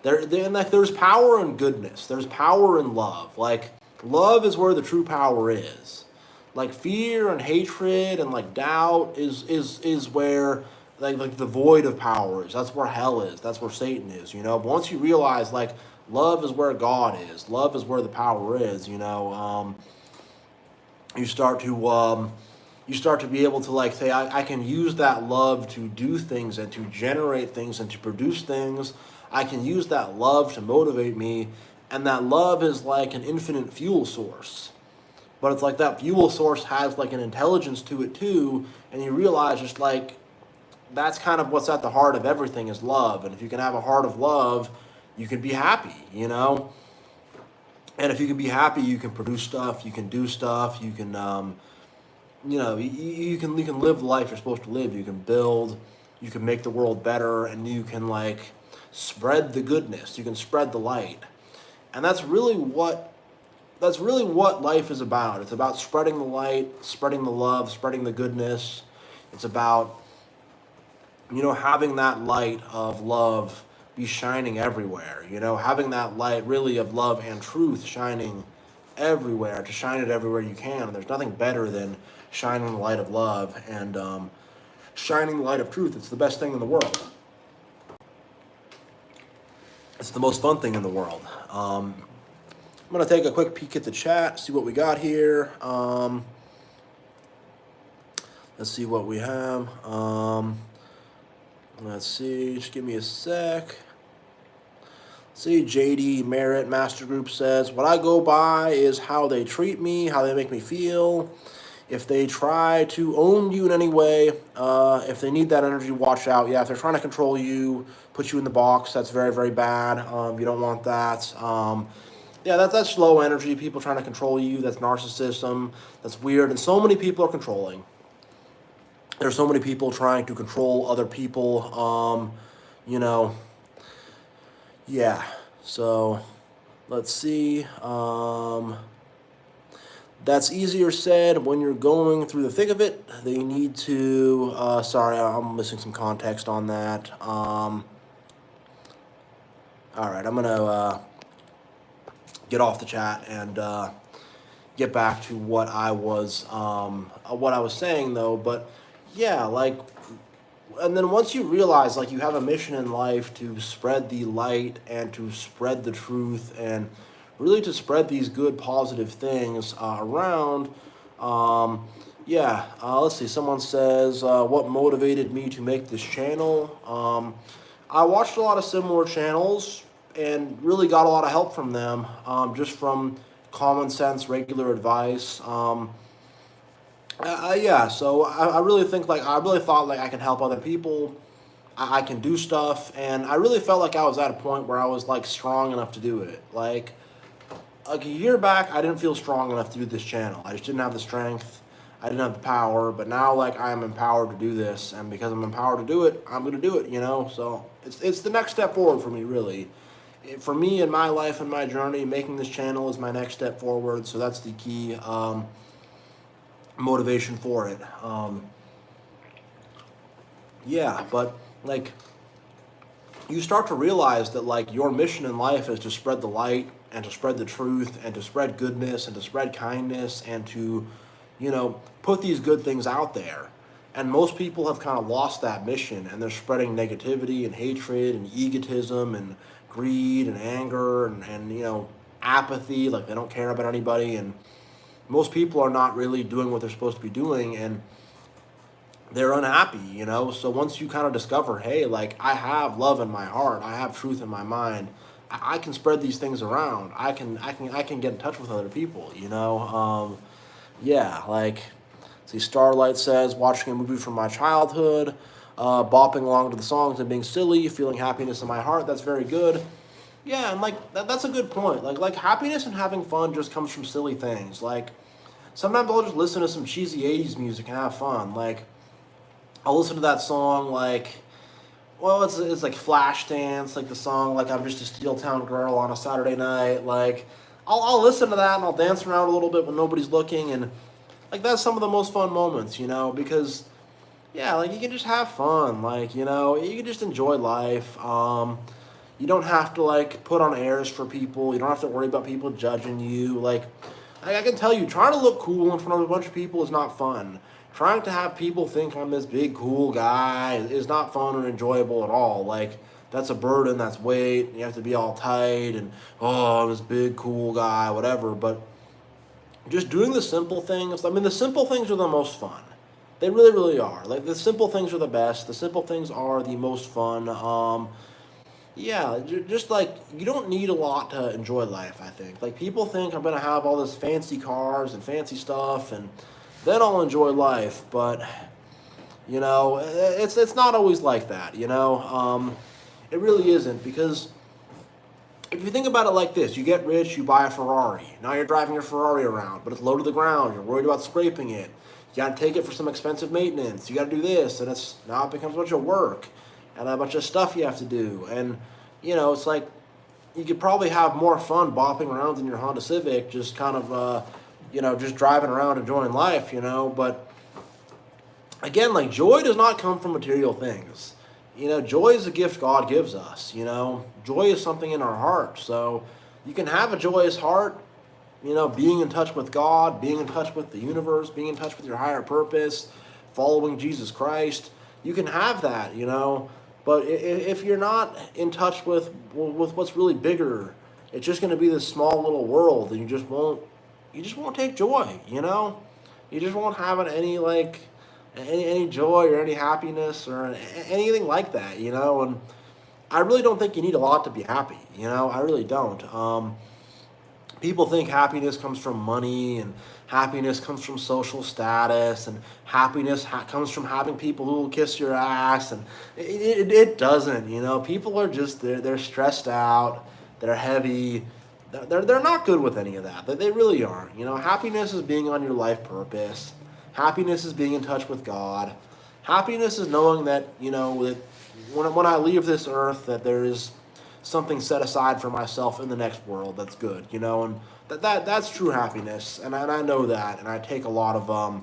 like there's power in goodness. There's power in love. Like love is where the true power is. Like fear and hatred and like doubt is where like the void of power is. That's where hell is. That's where Satan is, But once you realize like love is where God is. Love is where the power is, you start to be able to like say I can use that love to do things and to generate things and to produce things. I can use that love to motivate me, and that love is like an infinite fuel source. But it's like that fuel source has like an intelligence to it too, and you realize just like that's kind of what's at the heart of everything is love. And if you can have a heart of love, you can be happy. And if you can be happy, you can produce stuff, you can do stuff, you can, you can live the life you're supposed to live. You can build, you can make the world better, and you can like spread the goodness. You can spread the light, and that's really what life is about. It's about spreading the light, spreading the love, spreading the goodness. It's about having that light of love be shining everywhere, having that light really of love and truth shining everywhere, to shine it everywhere you can. And there's nothing better than shining the light of love and shining the light of truth. It's the best thing in the world. It's the most fun thing in the world. I'm going to take a quick peek at the chat, see what we got here. Let's see what we have. Let's see, just give me a sec. See, JD Merritt Master Group says, what I go by is how they treat me, how they make me feel. If they try to own you in any way, if they need that energy, watch out. Yeah, if they're trying to control you, put you in the box, that's very, very bad. You don't want that. Yeah, that's low energy, people trying to control you. That's narcissism. That's weird. And so many people are controlling. There's so many people trying to control other people. Yeah, so let's see. That's easier said when you're going through the thick of it. They need to, sorry, I'm missing some context on that. All right, I'm going to get off the chat and get back to what I was saying, though. But yeah, like, and then once you realize like you have a mission in life to spread the light and to spread the truth and really to spread these good positive things around. Let's see, someone says what motivated me to make this channel. I watched a lot of similar channels and really got a lot of help from them, just from common sense regular advice. So I really think like I really thought like I can help other people, I can do stuff, and I really felt like I was at a point where I was like strong enough to do it. Like a year back, I didn't feel strong enough to do this channel. I just didn't have the strength, I didn't have the power. But now like I am empowered to do this, and because I'm empowered to do it, I'm gonna do it. So it's the next step forward for me, really. For me in my life and my journey, making this channel is my next step forward. So that's the key. Motivation for it. But like you start to realize that like your mission in life is to spread the light and to spread the truth and to spread goodness and to spread kindness and to put these good things out there. And most people have kind of lost that mission, and they're spreading negativity and hatred and egotism and greed and anger and apathy, like they don't care about anybody. And most people are not really doing what they're supposed to be doing, and they're unhappy. So once you kind of discover, hey, like I have love in my heart, I have truth in my mind, I can spread these things around. I can get in touch with other people. Like, see, Starlight says watching a movie from my childhood. bopping along to the songs and being silly, feeling happiness in my heart. That's very good. Yeah, and like that's a good point. Like happiness and having fun just comes from silly things. Like sometimes I'll just listen to some cheesy '80s music and have fun. Like I'll listen to that song like well, it's like Flashdance, like the song like I'm just a Steel Town girl on a Saturday night. Like I'll listen to that and I'll dance around a little bit when nobody's looking and like that's some of the most fun moments, because yeah, like you can just have fun. Like, you can just enjoy life. You don't have to like put on airs for people. You don't have to worry about people judging you. Like, I can tell you, trying to look cool in front of a bunch of people is not fun. Trying to have people think I'm this big cool guy is not fun or enjoyable at all. Like, that's a burden, that's weight. You have to be all tight and oh, I'm this big cool guy, whatever. But just doing the simple things. I mean, the simple things are the most fun. They really, really are. Like the simple things are the best. The simple things are the most fun. Yeah, just like you don't need a lot to enjoy life. I think. Like people think I'm gonna have all this fancy cars and fancy stuff, and then I'll enjoy life. But it's not always like that. It really isn't because if you think about it like this, you get rich, you buy a Ferrari. Now you're driving your Ferrari around, but it's low to the ground. You're worried about scraping it. You got to take it for some expensive maintenance. You got to do this, and now it becomes a bunch of work and a bunch of stuff you have to do. And it's like you could probably have more fun bopping around in your Honda Civic, just kind of just driving around enjoying life. But again, like joy does not come from material things. Joy is a gift God gives us. Joy is something in our heart. So you can have a joyous heart, being in touch with God, being in touch with the universe, being in touch with your higher purpose, following Jesus Christ. You can have that, but if you're not in touch with what's really bigger, it's just going to be this small little world, and you just won't take joy. You just won't have any like any joy or any happiness or anything like that, and I really don't think you need a lot to be happy, I really don't. People think happiness comes from money and happiness comes from social status and happiness comes from having people who will kiss your ass, and it doesn't. People are just they're stressed out, they're heavy, they're not good with any of that. They really aren't. Happiness is being on your life purpose. Happiness is being in touch with God. Happiness is knowing that, that when I leave this earth, that there is something set aside for myself in the next world that's good, and that's true happiness, and I know that, and I take a lot of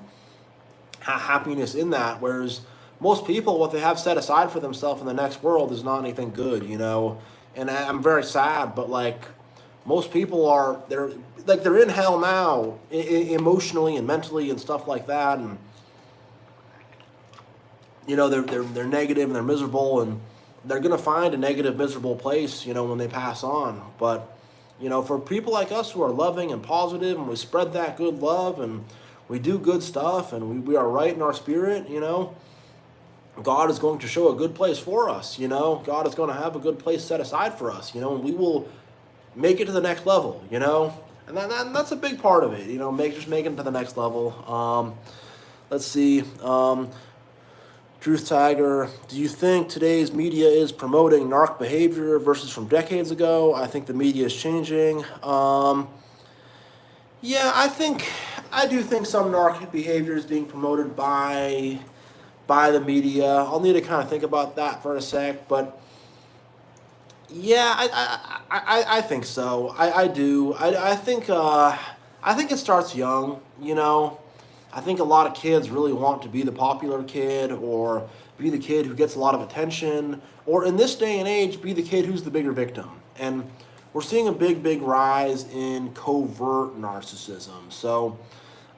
happiness in that, whereas most people, what they have set aside for themselves in the next world is not anything good, and I'm very sad, but like most people they're in hell now, emotionally and mentally and stuff like that, and they're negative and they're miserable, and they're gonna find a negative, miserable place, when they pass on. But for people like us who are loving and positive, and we spread that good love, and we do good stuff, and we are right in our spirit, God is going to show a good place for us. God is going to have a good place set aside for us. And we will make it to the next level. And that's a big part of it, just making it to the next level. Let's see. Truth Tiger, do you think today's media is promoting narc behavior versus from decades ago? I think the media is changing. Yeah, I do think some narc behavior is being promoted by the media. I'll need to kind of think about that for a sec, but yeah, I think so. I do. I think it starts young. I think a lot of kids really want to be the popular kid, or be the kid who gets a lot of attention, or in this day and age, be the kid who's the bigger victim. And we're seeing a big rise in covert narcissism. So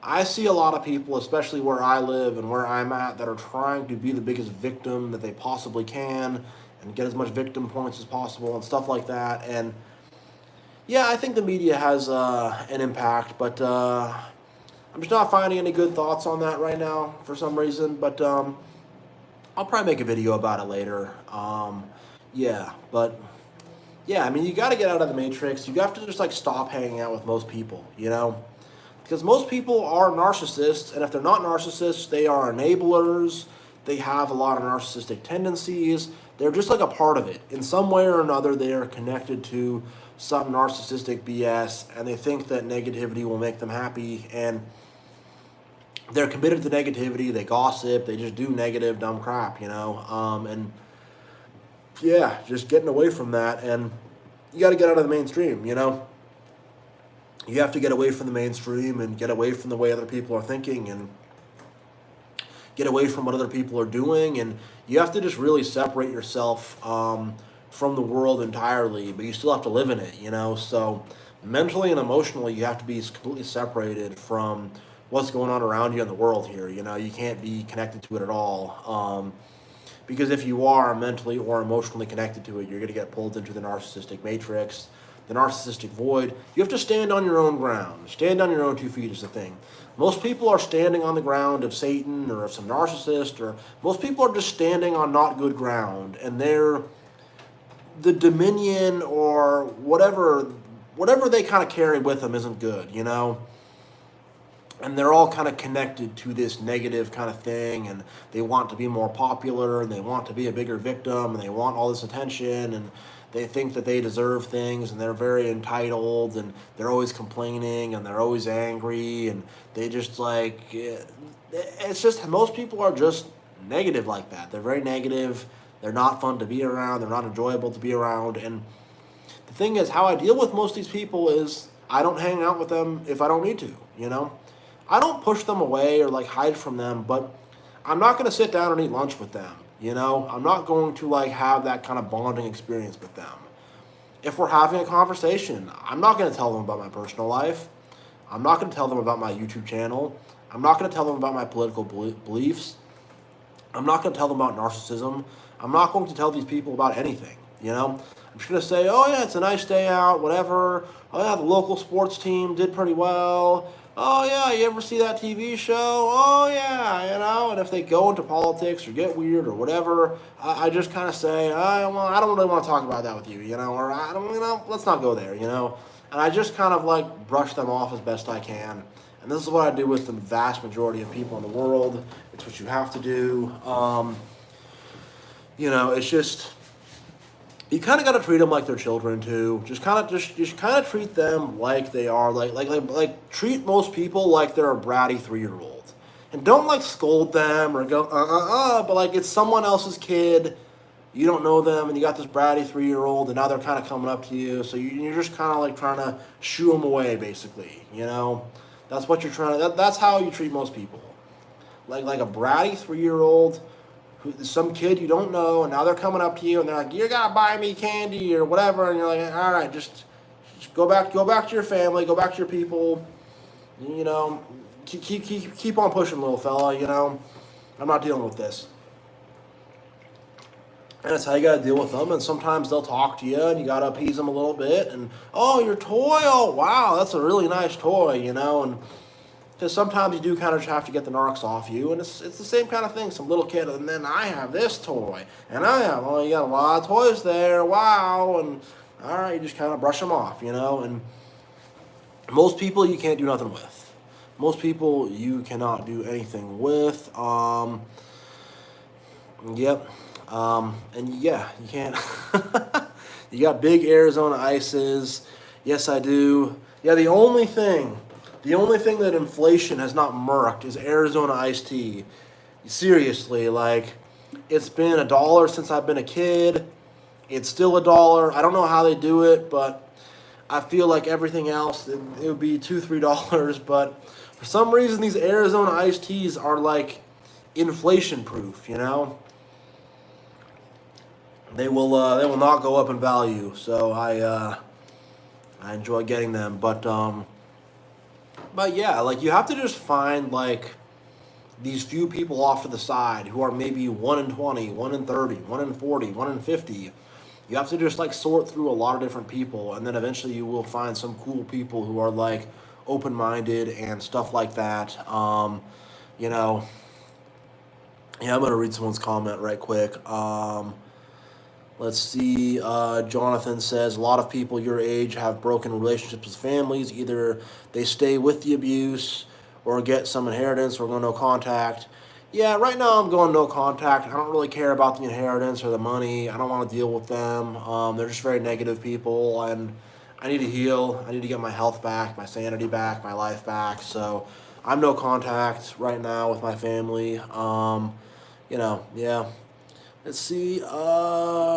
I see a lot of people, especially where I live and where I'm at, that are trying to be the biggest victim that they possibly can and get as much victim points as possible and stuff like that. And yeah, I think the media has an impact, but I'm just not finding any good thoughts on that right now for some reason. But I'll probably make a video about it later. Yeah, but yeah, I mean, you got to get out of the matrix. You have to just like stop hanging out with most people, because most people are narcissists, and if they're not narcissists, they are enablers. they have a lot of narcissistic tendencies. They're just like a part of it. In some way or another, they are connected to some narcissistic BS, and they think that negativity will make them happy, and they're committed to negativity. They gossip. They just do negative, dumb crap, and yeah, just getting away from that. And you got to get out of the mainstream, You have to get away from the mainstream and get away from the way other people are thinking and get away from what other people are doing. And you have to just really separate yourself from the world entirely, but you still have to live in it, So mentally and emotionally, you have to be completely separated from what's going on around you in the world here. You can't be connected to it at all. Because if you are mentally or emotionally connected to it, you're going to get pulled into the narcissistic matrix, the narcissistic void. You have to stand on your own ground. Stand on your own 2 feet is the thing. Most people are standing on the ground of Satan or of some narcissist, or most people are just standing on not good ground, and they're the dominion or whatever they kind of carry with them isn't good, And they're all kind of connected to this negative kind of thing, and they want to be more popular, and they want to be a bigger victim, and they want all this attention, and they think that they deserve things, and they're very entitled, and they're always complaining, and they're always angry, and they just it's just, most people are just negative like that. They're very negative. They're not fun to be around. They're not enjoyable to be around. And the thing is, how I deal with most of these people is I don't hang out with them if I don't need to, I don't push them away or hide from them, but I'm not going to sit down and eat lunch with them, I'm not going to have that kind of bonding experience with them. If we're having a conversation, I'm not going to tell them about my personal life. I'm not going to tell them about my YouTube channel. I'm not going to tell them about my political beliefs. I'm not going to tell them about narcissism. I'm not going to tell these people about anything, I'm just going to say, oh yeah, it's a nice day out, whatever. Oh yeah, the local sports team did pretty well. Oh yeah, you ever see that TV show? Oh yeah, and if they go into politics or get weird or whatever, I just kind of say, I don't really want to talk about that with you, or I don't, let's not go there, And I just kind of brush them off as best I can. And this is what I do with the vast majority of people in the world. It's what you have to do. It's just, you kind of got to treat them like they're children too. Just kind of treat them like they are, like treat most people like they're a bratty 3-year-old, and don't scold them or go but it's someone else's kid. You don't know them, and you got this bratty 3-year-old, and now they're kind of coming up to you. So you're just kind of trying to shoo them away, basically. That's what you're trying to. That's how you treat most people, like a bratty 3-year-old. Some kid you don't know, and now they're coming up to you, and they're like, "You gotta buy me candy or whatever," and you're like, "All right, just go back to your family, go back to your people, keep on pushing, little fella, I'm not dealing with this." And that's how you gotta deal with them. And sometimes they'll talk to you, and you gotta appease them a little bit. And oh, your toy, oh wow, that's a really nice toy, and. Because sometimes you do kind of have to get the narcs off you, and it's the same kind of thing. Some little kid, and then I have this toy, and you got a lot of toys there, wow, and all right, you just kind of brush them off, and most people you can't do nothing with. Most people you cannot do anything with. Yep, and yeah, you can't. You got big Arizona ices. Yes, I do. Yeah, the only thing that inflation has not murked is Arizona iced tea. Seriously, it's been $1 since I've been a kid. It's still $1. I don't know how they do it, but I feel like everything else, it would be $2, $3. But for some reason, these Arizona iced teas are inflation proof. They will not go up in value. So I enjoy getting them, but yeah, you have to just find these few people off to the side who are maybe 1 in 20, 1 in 30, 1 in 40, 1 in 50. You have to just sort through a lot of different people, and then eventually you will find some cool people who are open-minded and stuff like that. Yeah, I'm gonna read someone's comment right quick. Let's see. Jonathan says, a lot of people your age have broken relationships with families. Either they stay with the abuse or get some inheritance or go no contact. Yeah, right now I'm going no contact. I don't really care about the inheritance or the money. I don't want to deal with them. They're just very negative people, and I need to heal. I need to get my health back, my sanity back, my life back. So I'm no contact right now with my family. Yeah. Let's see. Roland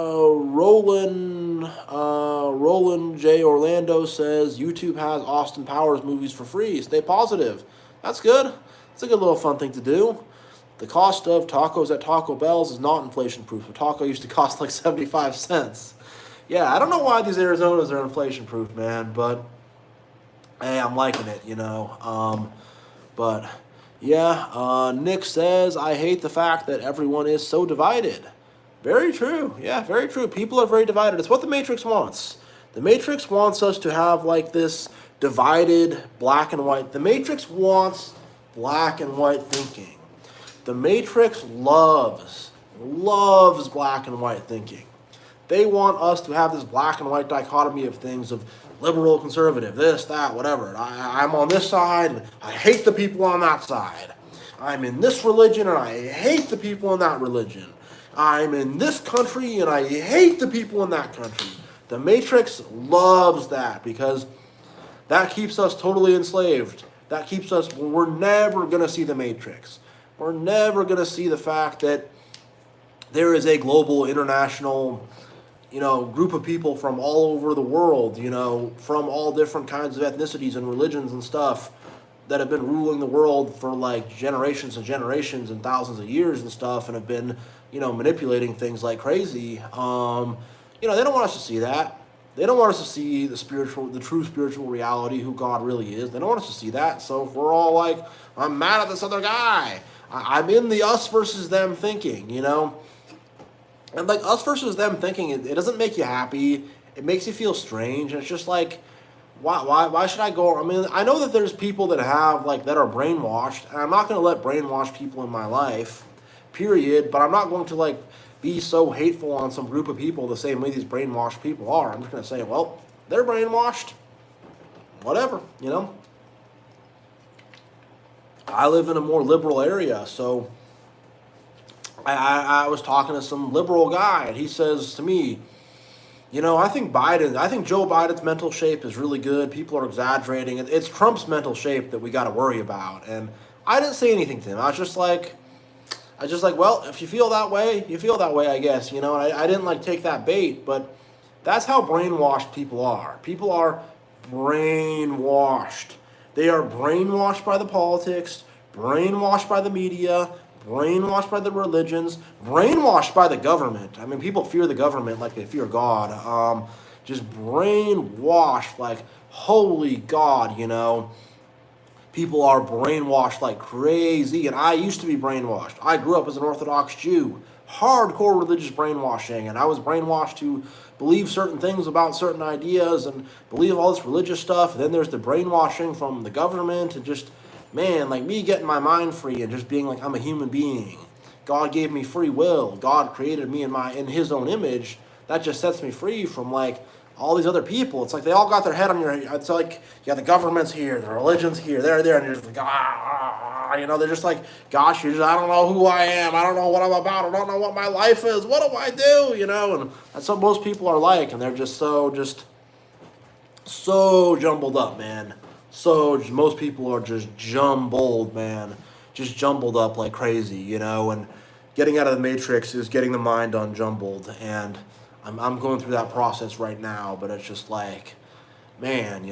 J. Orlando says YouTube has Austin Powers movies for free. Stay positive. That's good. It's a good little fun thing to do. The cost of tacos at Taco Bell's is not inflation proof. A taco used to cost like 75 cents. Yeah, I don't know why these Arizonas are inflation proof, man, but hey, I'm liking it. But yeah, Nick says, I hate the fact that everyone is so divided. Very true. Yeah, very true. People are very divided. It's what the Matrix wants. The Matrix wants us to have like this divided black and white. The Matrix wants black and white thinking. The Matrix loves black and white thinking. They want us to have this black and white dichotomy of things of liberal, conservative, this, that, whatever. I'm on this side, and I hate the people on that side. I'm in this religion, and I hate the people in that religion. I'm in this country, and I hate the people in that country. The Matrix loves that because that keeps us totally enslaved. That keeps us, we're never going to see the Matrix. We're never going to see the fact that there is a global, international, group of people from all over the world, from all different kinds of ethnicities and religions and stuff that have been ruling the world for like generations and generations and thousands of years and stuff and have been, manipulating things like crazy. They don't want us to see that. They don't want us to see the true spiritual reality, who God really is. They don't want us to see that. So if we're all like, I'm mad at this other guy. I'm in the us versus them thinking, And like us versus them thinking, it doesn't make you happy. It makes you feel strange. And it's just like, why should I go? I mean, I know that there's people that that are brainwashed, and I'm not going to let brainwashed people in my life, period. But I'm not going to like be so hateful on some group of people the same way these brainwashed people are. I'm just going to say, well, they're brainwashed. Whatever. I live in a more liberal area, so I was talking to some liberal guy, and he says to me, I think Joe Biden's mental shape is really good. People are exaggerating. It's Trump's mental shape that we got to worry about. And I didn't say anything to him. I was just like, well, if you feel that way, you feel that way, I guess. And I didn't like take that bait, but that's how brainwashed people are. People are brainwashed. They are brainwashed by the politics, brainwashed by the media, brainwashed by the religions, brainwashed by the government. I mean, people fear the government like they fear God. Just brainwashed like, holy God, People are brainwashed like crazy, and I used to be brainwashed. I grew up as an Orthodox Jew. Hardcore religious brainwashing, and I was brainwashed to believe certain things about certain ideas and believe all this religious stuff. And then there's the brainwashing from the government and just, man, like me getting my mind free and just being like, I'm a human being. God gave me free will. God created me in his own image. That just sets me free from like all these other people. It's like they all got their head on your, it's like, yeah, the government's here, the religion's here, they're there, and you're just like, they're just like, gosh, I don't know who I am, I don't know what I'm about, I don't know what my life is, what do I do, and that's what most people are like, and they're just so jumbled up, man. So most people are just jumbled, man, just jumbled up like crazy, and getting out of the matrix is getting the mind unjumbled, and I'm going through that process right now, but it's just like, man,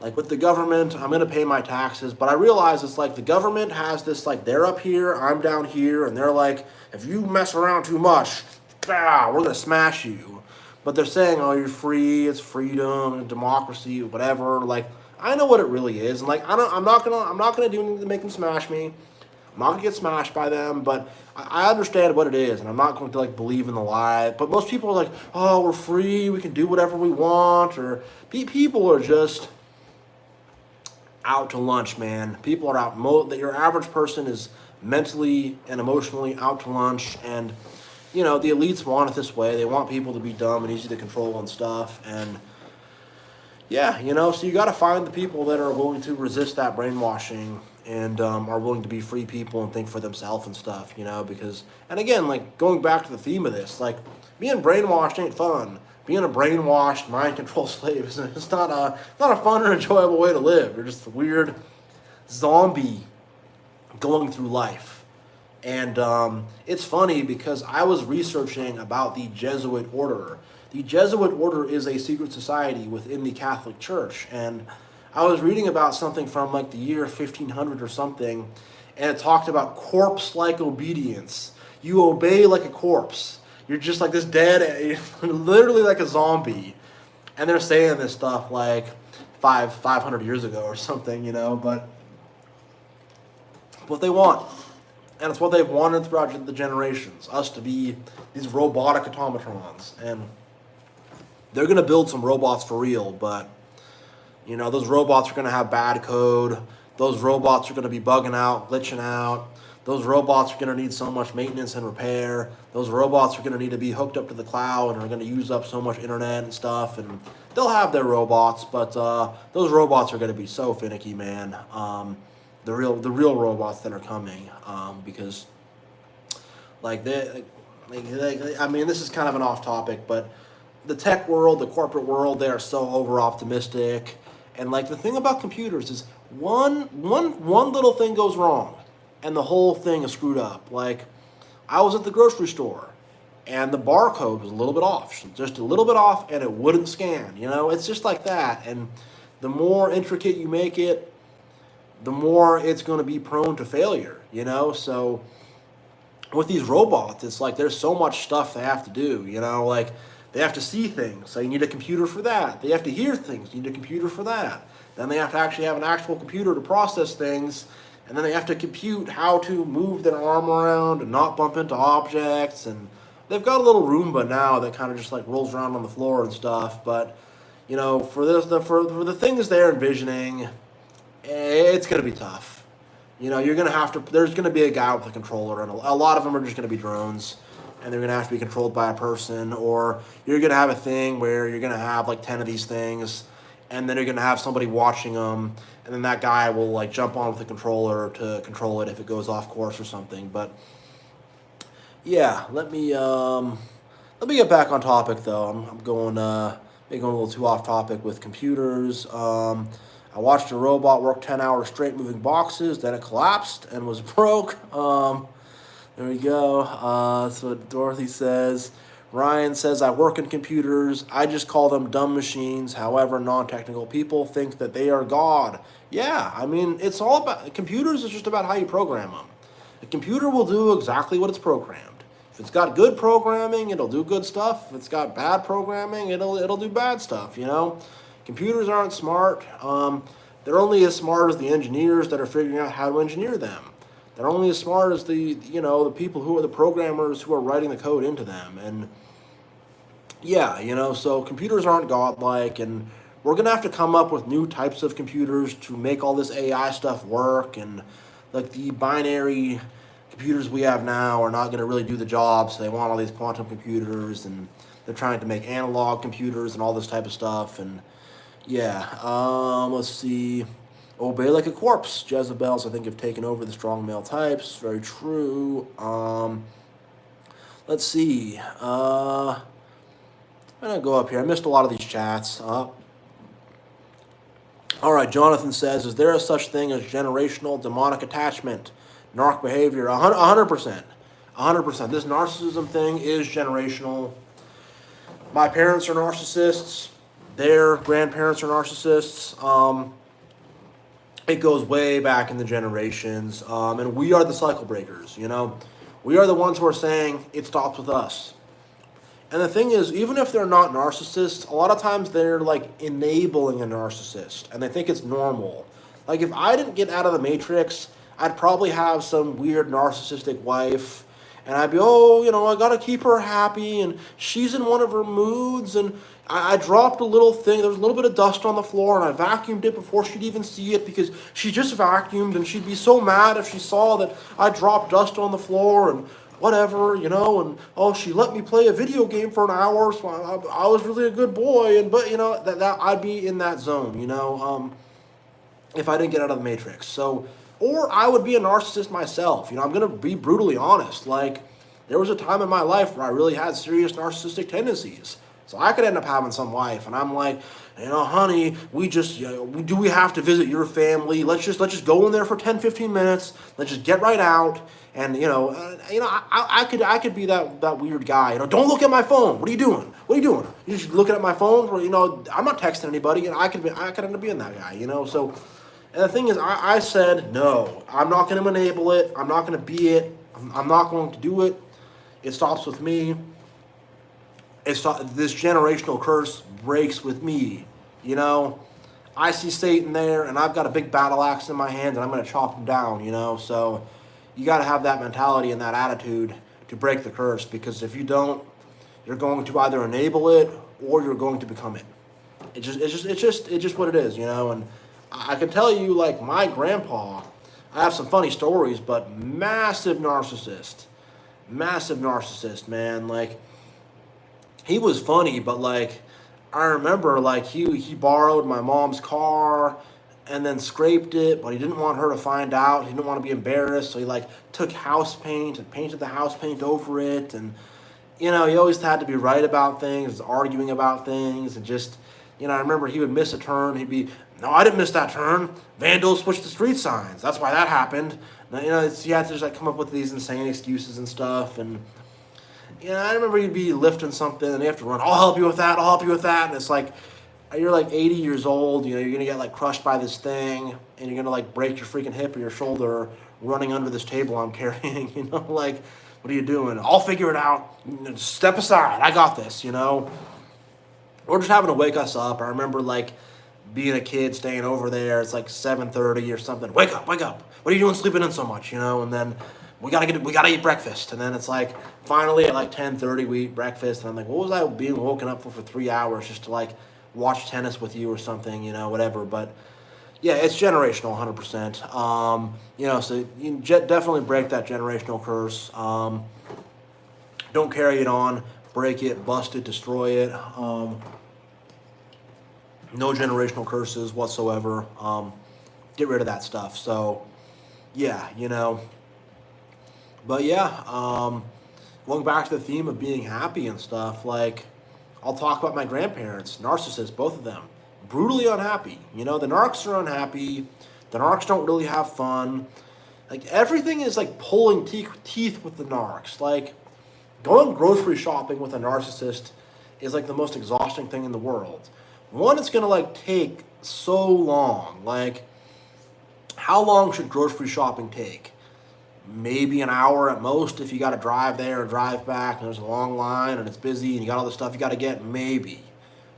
like with the government, I'm going to pay my taxes, but I realize it's like the government has this, like, they're up here, I'm down here, and they're like, if you mess around too much, we're going to smash you. But they're saying, oh, you're free, it's freedom, democracy, whatever. Like, I know what it really is, and like, I'm not gonna do anything to make them smash me. I'm not gonna get smashed by them, but I understand what it is, and I'm not going to like believe in the lie. But most people are like, "Oh, we're free. We can do whatever we want." Or people are just out to lunch, man. People are out. That your average person is mentally and emotionally out to lunch, and the elites want it this way. They want people to be dumb and easy to control and stuff, and yeah, so you got to find the people that are willing to resist that brainwashing and are willing to be free people and think for themselves and stuff, because, and again, like going back to the theme of this, like being brainwashed ain't fun. Being a brainwashed mind control slave is it's not a fun or enjoyable way to live. You're just a weird zombie going through life. And it's funny because I was researching about the Jesuit order. The Jesuit order is a secret society within the Catholic Church, and I was reading about something from like the year 1500 or something, and it talked about corpse-like obedience. You obey like a corpse. You're just like this dead, literally like a zombie. And they're saying this stuff like 500 years ago or something, but what they want. And it's what they've wanted throughout the generations, us to be these robotic automatons. And they're going to build some robots for real, but, those robots are going to have bad code. Those robots are going to be bugging out, glitching out. Those robots are going to need so much maintenance and repair. Those robots are going to need to be hooked up to the cloud and are going to use up so much internet and stuff. And they'll have their robots, but those robots are going to be so finicky, man. The real robots that are coming, because like I mean, this is kind of an off topic, but the tech world, the corporate world, they are so over optimistic. And like the thing about computers is one little thing goes wrong and the whole thing is screwed up. Like I was at the grocery store and the barcode was a little bit off, just a little bit off, and it wouldn't scan. It's just like that. And the more intricate you make it, the more it's going to be prone to failure, So with these robots, it's like there's so much stuff they have to do, like they have to see things, so you need a computer for that. They have to hear things, you need a computer for that. Then they have to actually have an actual computer to process things, and then they have to compute how to move their arm around and not bump into objects. And they've got a little Roomba now that kind of just like rolls around on the floor and stuff. But for the things they're envisioning, it's going to be tough. You're going to have to, there's going to be a guy with a controller, and a lot of them are just going to be drones, and they're going to have to be controlled by a person, or you're going to have a thing where you're going to have like 10 of these things, and then you're going to have somebody watching them, and then that guy will like jump on with the controller to control it if it goes off course or something. But yeah, let me get back on topic though. I'm going maybe going a little too off topic with computers. I watched a robot work 10 hours straight moving boxes, then it collapsed and was broke. There we go. That's what Dorothy says. Ryan says, I work in computers. I just call them dumb machines. However, non-technical people think that they are God. Yeah, I mean, it's all about, computers is just about how you program them. A computer will do exactly what it's programmed. If it's got good programming, it'll do good stuff. If it's got bad programming, it'll do bad stuff, Computers aren't smart. They're only as smart as the engineers that are figuring out how to engineer them. They're only as smart as the people who are the programmers who are writing the code into them. And yeah, so computers aren't godlike, and we're going to have to come up with new types of computers to make all this AI stuff work. And like the binary computers we have now are not going to really do the job, so they want all these quantum computers, and they're trying to make analog computers and all this type of stuff. And yeah, let's see. Obey like a corpse. Jezebels, I think, have taken over the strong male types. Very true. Let's see. I'm going to go up here. I missed a lot of these chats. All right, Jonathan says, is there a such thing as generational demonic attachment? Narc behavior? 100%. 100%. This narcissism thing is generational. My parents are narcissists. Their grandparents are narcissists. It goes way back in the generations, and we are the cycle breakers, We are the ones who are saying it stops with us. And the thing is, even if they're not narcissists, a lot of times they're like enabling a narcissist, and they think it's normal. Like if I didn't get out of the Matrix, I'd probably have some weird narcissistic wife, and I'd be, I gotta keep her happy, and she's in one of her moods, and I dropped a little thing, there was a little bit of dust on the floor, and I vacuumed it before she'd even see it, because she just vacuumed, and she'd be so mad if she saw that I dropped dust on the floor, and whatever, and she let me play a video game for an hour, so I was really a good boy, but that I'd be in that zone, if I didn't get out of the Matrix. So or I would be a narcissist myself. I'm gonna be brutally honest. Like, there was a time in my life where I really had serious narcissistic tendencies. So I could end up having some wife, and I'm like, honey, we have to visit your family. Let's just go in there for 10, 15 minutes. Let's just get right out. And I could be that weird guy. Don't look at my phone. What are you doing? What are you doing? You're just looking at my phone. Or, I'm not texting anybody. And I could end up being that guy. So, and the thing is, I said no. I'm not going to enable it. I'm not going to be it. I'm not going to do it. It stops with me. This generational curse breaks with me. I see Satan there, and I've got a big battle axe in my hand, and I'm going to chop him down. So you got to have that mentality and that attitude to break the curse, because if you don't, you're going to either enable it or you're going to become it. It's just what it is. And I can tell you, like, my grandpa, I have some funny stories, but massive narcissist, man. Like, he was funny, but like, I remember, like, he borrowed my mom's car and then scraped it, but he didn't want her to find out. He didn't want to be embarrassed, so he like took house paint and painted the house paint over it. And he always had to be right about things, arguing about things, and just, I remember he would miss a turn. He'd be, no, I didn't miss that turn. Vandals switched the street signs. That's why that happened. Now, he had to just like come up with these insane excuses and stuff. And I remember you'd be lifting something and you have to run. I'll help you with that. And it's like, you're like 80 years old. You're gonna get like crushed by this thing, and you're gonna like break your freaking hip or your shoulder running under this table I'm carrying. Like, what are you doing? I'll figure it out. Step aside. I got this. Or just having to wake us up. I remember like being a kid staying over there. It's like 7:30 or something. Wake up. What are you doing sleeping in so much? And then we gotta eat breakfast. And then it's like finally at like 10:30 we eat breakfast, and I'm like, what was I being woken up for 3 hours just to like watch tennis with you or something, whatever. But yeah, it's generational, 100%. So you definitely break that generational curse. Don't carry it on, break it, bust it, destroy it. No generational curses whatsoever. Get rid of that stuff. So yeah, but yeah, going back to the theme of being happy and stuff, like, I'll talk about my grandparents, narcissists, both of them, brutally unhappy. The narcs are unhappy. The narcs don't really have fun. Like, everything is like pulling teeth with the narcs. Like, going grocery shopping with a narcissist is like the most exhausting thing in the world. One, it's gonna like take so long. Like, how long should grocery shopping take? Maybe an hour at most if you got to drive there or drive back and there's a long line and it's busy and you got all the stuff you got to get. Maybe.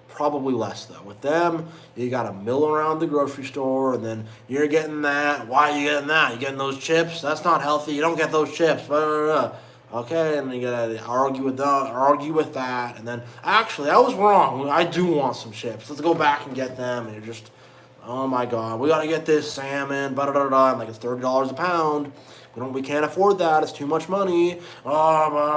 Probably less, though. With them, you got to mill around the grocery store, and then you're getting that. Why are you getting that? You getting those chips? That's not healthy. You don't get those chips. Blah, blah, blah. Okay, and you got to argue with that. And then, actually, I was wrong. I do want some chips. Let's go back and get them. And you're just, oh my God, we got to get this salmon. Blah, blah, blah, blah. And like, it's $30 a pound. We can't afford that. It's too much money. Like,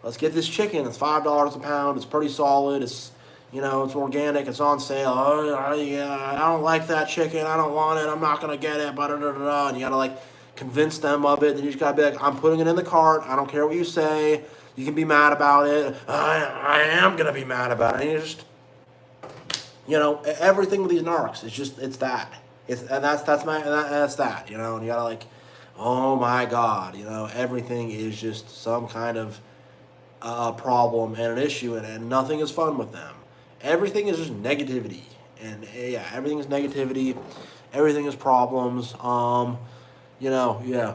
let's get this chicken. It's $5 a pound. It's pretty solid. It's organic. It's on sale. Yeah, I don't like that chicken. I don't want it. I'm not gonna get it. And you gotta like convince them of it. Then you just gotta be like, I'm putting it in the cart. I don't care what you say. You can be mad about it. I am gonna be mad about it. And you just, everything with these narcs. It's that. And that's that, and you gotta like, oh my God, everything is just some kind of problem and an issue, and nothing is fun with them. Everything is just negativity, and yeah, everything is negativity, everything is problems. Yeah.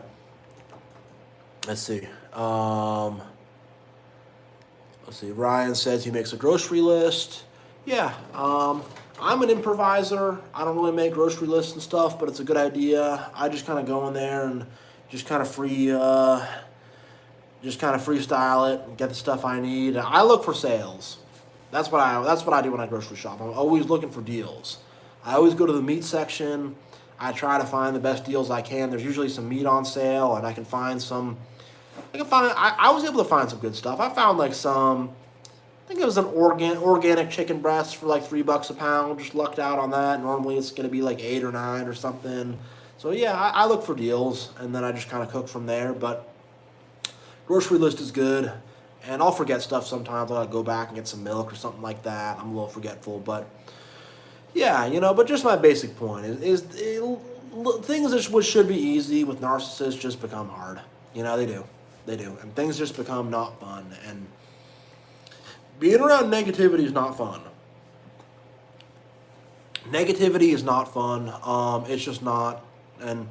Let's see. Ryan says he makes a grocery list. Yeah. I'm an improviser. I don't really make grocery lists and stuff, but it's a good idea. I just kind of go in there and just kind of freestyle it and get the stuff I need. I look for sales. That's what I do when I grocery shop. I'm always looking for deals. I always go to the meat section. I try to find the best deals I can. There's usually some meat on sale, and I was able to find some good stuff. I found like some think it was an organic chicken breast for like $3 a pound. Just lucked out on that. Normally it's gonna be like 8 or 9 or something. So yeah, I look for deals and then I just kind of cook from there. But grocery list is good, and I'll forget stuff sometimes. I'll go back and get some milk or something like that. I'm a little forgetful, but yeah, But just my basic point things that which should be easy with narcissists just become hard. They do, and things just become not fun. And being around negativity is not fun. Negativity is not fun. It's just not, and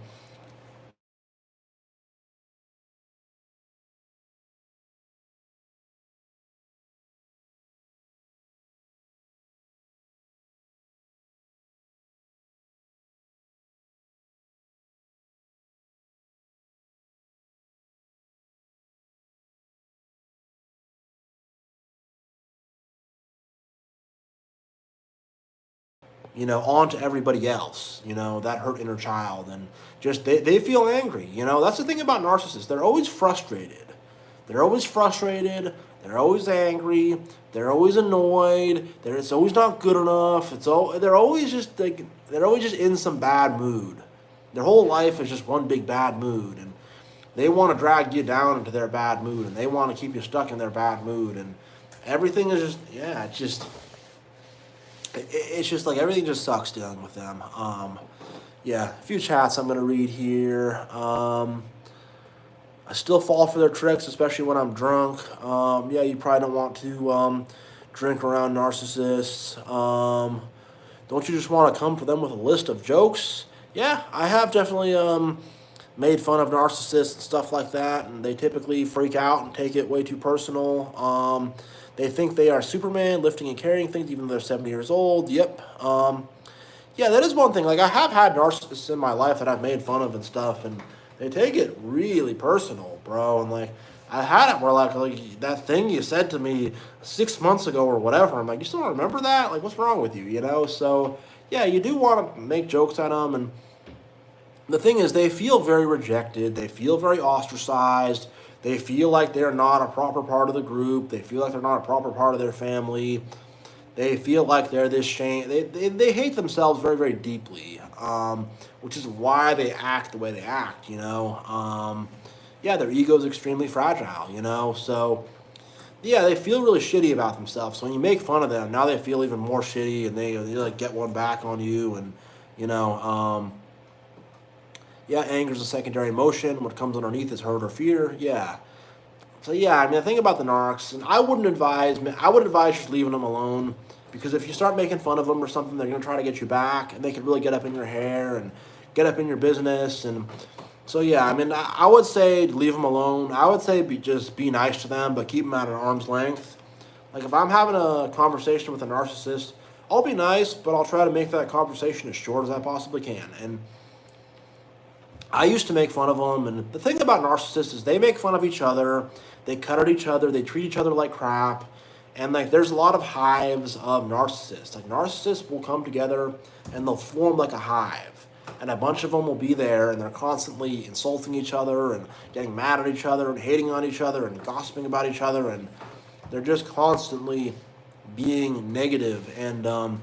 on to everybody else, that hurt inner child. And just they feel angry. That's the thing about narcissists. They're always frustrated. They're always frustrated. They're always angry. They're always annoyed. It's always not good enough. They're always just like they're always just in some bad mood. Their whole life is just one big bad mood, and they want to drag you down into their bad mood, and they want to keep you stuck in their bad mood, and everything is just it's just like everything just sucks dealing with them. Yeah, a few chats I'm gonna read here. I still fall for their tricks, especially when I'm drunk. Yeah, you probably don't want to drink around narcissists. Don't you just want to come for them with a list of jokes? Yeah, I have definitely made fun of narcissists and stuff like that, and they typically freak out and take it way too personal. They think they are Superman, lifting and carrying things, even though they're 70 years old. Yep. Yeah, that is one thing. Like, I have had narcissists in my life that I've made fun of and stuff, and they take it really personal, bro. And like, I had it where like that thing you said to me 6 months ago or whatever. I'm like, you still don't remember that? Like, what's wrong with you? So yeah, you do want to make jokes at them, and the thing is, they feel very rejected. They feel very ostracized. They feel like they're not a proper part of the group. They feel like they're not a proper part of their family. They feel like they're this shame. They hate themselves very, very deeply, which is why they act the way they act, Yeah, their ego is extremely fragile, So, yeah, they feel really shitty about themselves. So when you make fun of them, now they feel even more shitty, and they like get one back on you, and you know, yeah, anger is a secondary emotion. What comes underneath is hurt or fear. Yeah. So yeah, I mean, the thing about the narcs, and I would advise just leaving them alone, because if you start making fun of them or something, they're gonna try to get you back, and they could really get up in your hair and get up in your business. And so yeah, I mean, I would say leave them alone. I would say just be nice to them, but keep them at an arm's length. Like, if I'm having a conversation with a narcissist, I'll be nice, but I'll try to make that conversation as short as I possibly can. And I used to make fun of them, and the thing about narcissists is they make fun of each other, they cut at each other, they treat each other like crap, and like there's a lot of hives of narcissists. Like, narcissists will come together and they'll form like a hive, and a bunch of them will be there, and they're constantly insulting each other and getting mad at each other and hating on each other and gossiping about each other, and they're just constantly being negative and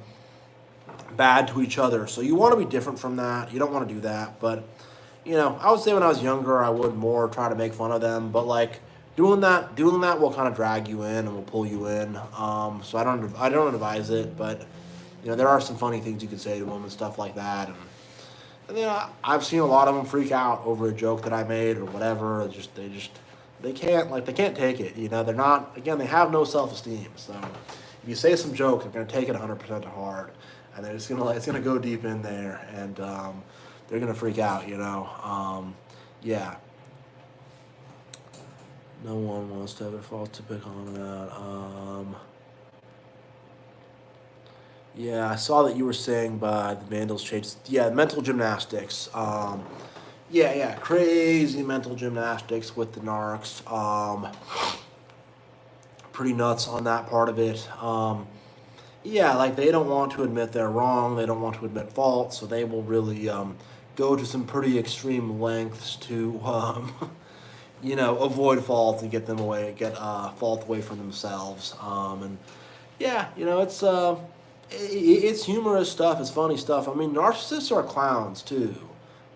bad to each other. So you want to be different from that. You don't want to do that, but I would say when I was younger, I would more try to make fun of them, but like doing that will kind of drag you in and will pull you in. So I don't advise it, but there are some funny things you could say to them and stuff like that. And I've seen a lot of them freak out over a joke that I made or whatever. They can't take it. They're not, again, they have no self-esteem. So if you say some joke, they're gonna take it 100% to heart, and it's gonna go deep in there, and they're gonna freak out. Yeah. No one wants to have their faults to pick on that. Yeah, I saw that you were saying by the Vandals chase. Yeah, mental gymnastics. Yeah, crazy mental gymnastics with the narcs. Pretty nuts on that part of it. Yeah, like they don't want to admit they're wrong. They don't want to admit fault, so they will really go to some pretty extreme lengths to avoid fault and get them away, get fault away from themselves. And yeah, it's humorous stuff. It's funny stuff. I mean, narcissists are clowns too.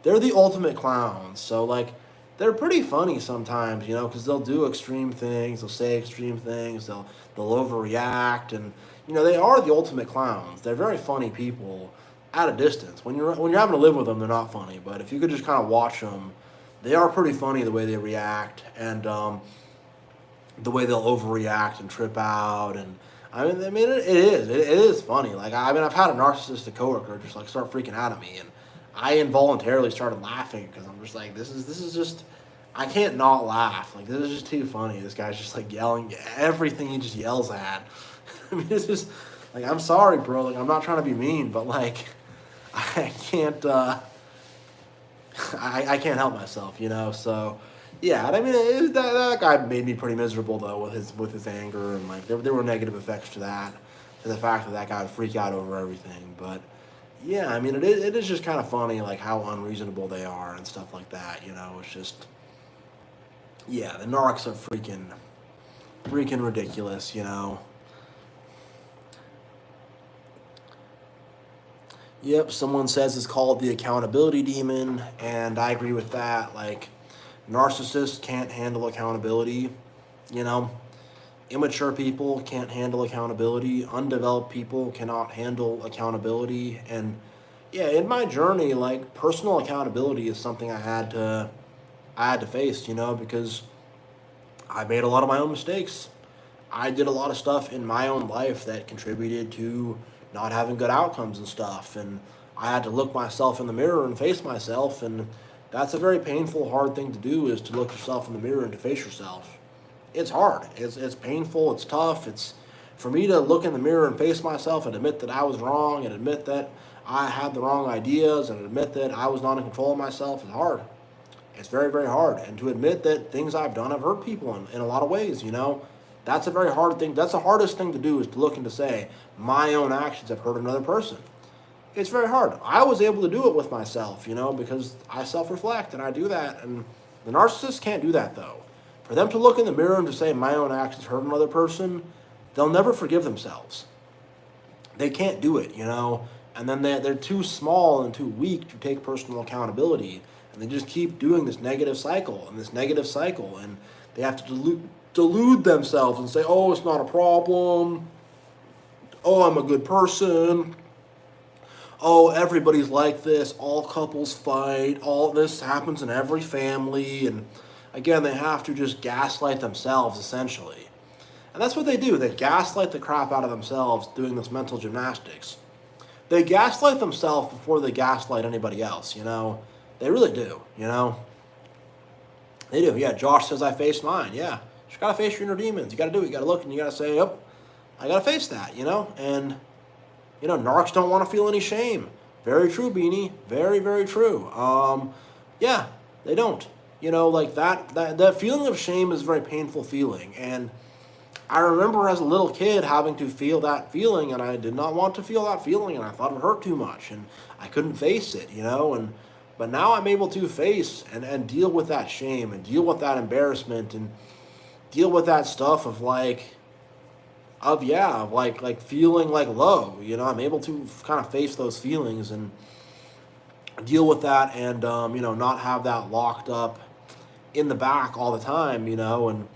They're the ultimate clowns. So like, they're pretty funny sometimes, because they'll do extreme things. They'll say extreme things. They'll overreact, and they are the ultimate clowns. They're very funny people at a distance. When you're having to live with them, they're not funny. But if you could just kind of watch them, they are pretty funny the way they react, and the way they'll overreact and trip out. And it is funny. Like, I've had a narcissistic coworker just like start freaking out at me, and I involuntarily started laughing because I'm just like, this is just, I can't not laugh. Like, this is just too funny. This guy's just like yelling everything he just yells at. I mean, it's just like, I'm sorry, bro. Like, I'm not trying to be mean, but like, I can't. I can't help myself, So, yeah, and I mean, that guy made me pretty miserable though with his anger, and like there were negative effects to that, to the fact that guy would freak out over everything. But yeah, I mean, it is just kind of funny like how unreasonable they are and stuff like that. It's just, yeah, the narcs are freaking ridiculous. Yep, someone says it's called the accountability demon, and I agree with that. Like, narcissists can't handle accountability, you know. Immature people can't handle accountability. Undeveloped people cannot handle accountability. And yeah, in my journey, like, personal accountability is something I had to face, because I made a lot of my own mistakes. I did a lot of stuff in my own life that contributed to not having good outcomes and stuff. And I had to look myself in the mirror and face myself. And that's a very painful, hard thing to do, is to look yourself in the mirror and to face yourself. It's hard. It's painful. It's tough. It's for me to look in the mirror and face myself and admit that I was wrong, and admit that I had the wrong ideas, and admit that I was not in control of myself is hard. It's very, very hard. And to admit that things I've done have hurt people in a lot of ways. That's a very hard thing. That's the hardest thing to do, is to look and to say, my own actions have hurt another person. It's very hard. I was able to do it with myself, because I self-reflect and I do that. And the narcissists can't do that, though. For them to look in the mirror and to say, my own actions hurt another person, they'll never forgive themselves. They can't do it, And then they're too small and too weak to take personal accountability. And they just keep doing this negative cycle and this negative cycle. And they have to delude themselves and say, oh, it's not a problem. Oh, I'm a good person. Oh, everybody's like this. All couples fight. All this happens in every family. And again, they have to just gaslight themselves, essentially. And that's what they do. They gaslight the crap out of themselves doing this mental gymnastics. They gaslight themselves before they gaslight anybody else, They really do, They do. Yeah, Josh says I faced mine. Yeah, you got to face your inner demons. You got to do it. You got to look and you got to say, yep, I got to face that, And, narcs don't want to feel any shame. Very true, Beanie. Very, very true. Yeah, they don't. Like that feeling of shame is a very painful feeling. And I remember as a little kid having to feel that feeling, and I did not want to feel that feeling, and I thought it hurt too much, and I couldn't face it, but now I'm able to face and deal with that shame, and deal with that embarrassment, and deal with that stuff of feeling like low, I'm able to kind of face those feelings and deal with that, and not have that locked up in the back all the time, and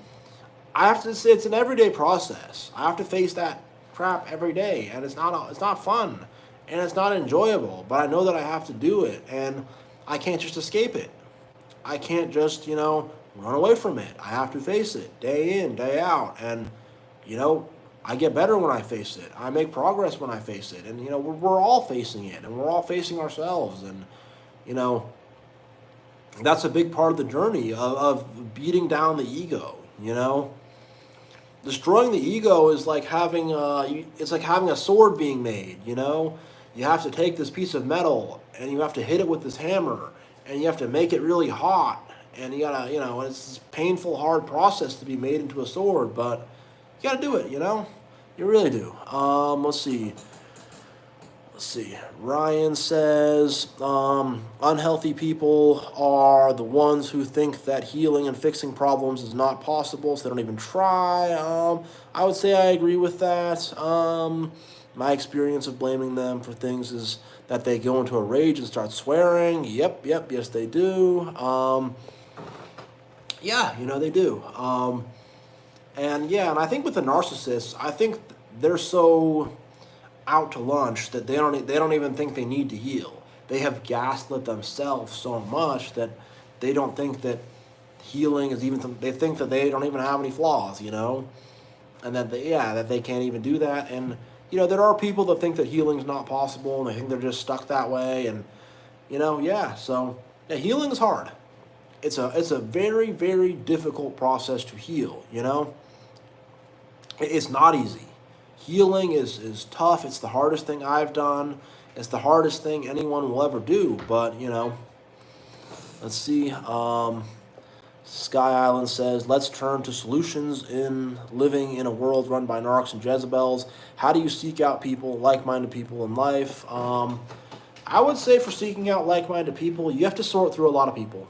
I have to say it's an everyday process. I have to face that crap every day, and it's not fun, and it's not enjoyable, but I know that I have to do it, and I can't just escape it. I can't just, run away from it. I have to face it day in, day out, and, I get better when I face it. I make progress when I face it, and, we're all facing it, and we're all facing ourselves, and, that's a big part of the journey of beating down the ego, Destroying the ego is like having it's like having a sword being made, You have to take this piece of metal and you have to hit it with this hammer and you have to make it really hot, and you gotta, and it's this painful, hard process to be made into a sword, but you gotta do it, You really do. Let's see. Let's see. Ryan says, unhealthy people are the ones who think that healing and fixing problems is not possible, so they don't even try. I would say I agree with that. My experience of blaming them for things is that they go into a rage and start swearing. Yep, yes, they do. Yeah, they do. And I think with the narcissists, I think they're so out to lunch that they don't even think they need to heal. They have gaslit themselves so much that they don't think that healing is even. They think that they don't even have any flaws, and that they can't even do that. And there are people that think that healing's not possible, and they think they're just stuck that way. And so healing is hard. It's a very very difficult process to heal. It's not easy. Healing is tough. It's the hardest thing I've done. It's the hardest thing anyone will ever do. But, let's see. Sky Island says, let's turn to solutions in living in a world run by narcs and Jezebels. How do you seek out people, like-minded people in life? I would say for seeking out like-minded people, you have to sort through a lot of people.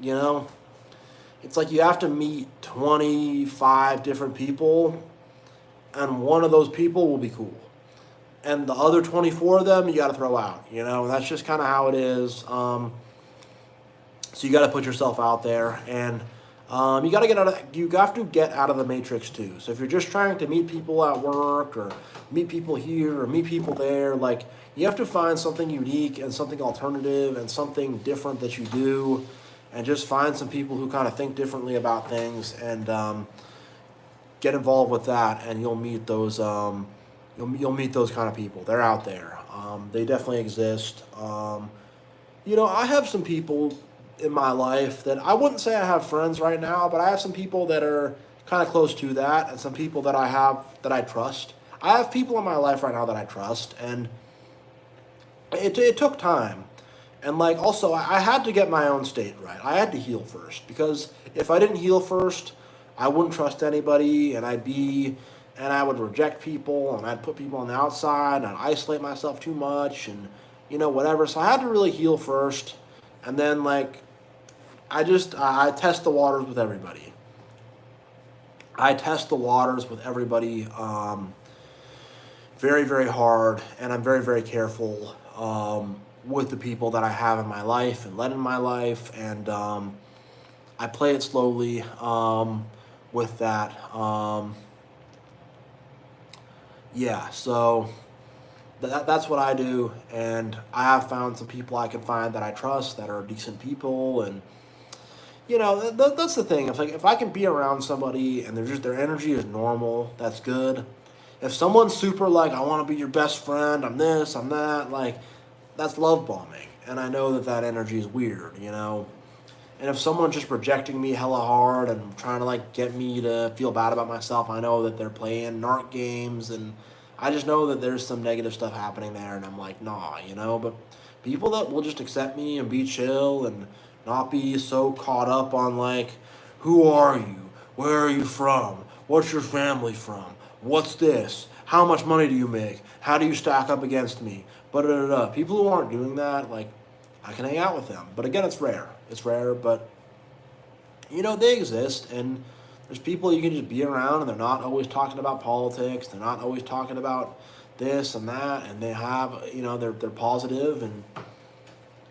It's like you have to meet 25 different people, and one of those people will be cool. And the other 24 of them, you got to throw out. That's just kind of how it is. So you got to put yourself out there, and you got to get out of. You have to get out of the matrix too. So if you're just trying to meet people at work, or meet people here, or meet people there, like you have to find something unique and something alternative and something different that you do, and just find some people who kind of think differently about things, and get involved with that, and you'll meet those. You'll meet those kind of people. They're out there. They definitely exist. I have some people in my life that I wouldn't say I have friends right now, but I have some people that are kind of close to that, and some people that I trust. I have people in my life right now that I trust, and it took time. And also, I had to get my own state right. I had to heal first, because if I didn't heal first, I wouldn't trust anybody, and I would reject people, and I'd put people on the outside, and I'd isolate myself too much, and whatever. So I had to really heal first, and then I test the waters with everybody. I test the waters with everybody very very hard, and I'm very very careful with the people that I have in my life and let in my life, and I play it slowly with that. So that's what I do, and I have found some people I can find that I trust that are decent people, and that's the thing. If I can be around somebody and their energy is normal, that's good. If someone's super I want to be your best friend, I'm this, I'm that, that's love bombing, and I know that energy is weird, And if someone's just rejecting me hella hard and trying to get me to feel bad about myself, I know that they're playing narc games, and I just know that there's some negative stuff happening there, and I'm nah, But people that will just accept me and be chill and not be so caught up on who are you? Where are you from? What's your family from? What's this? How much money do you make? How do you stack up against me? But people who aren't doing that, I can hang out with them. But again, it's rare. It's rare, but they exist, and there's people you can just be around, and they're not always talking about politics. They're not always talking about this and that, and they have, they're positive, and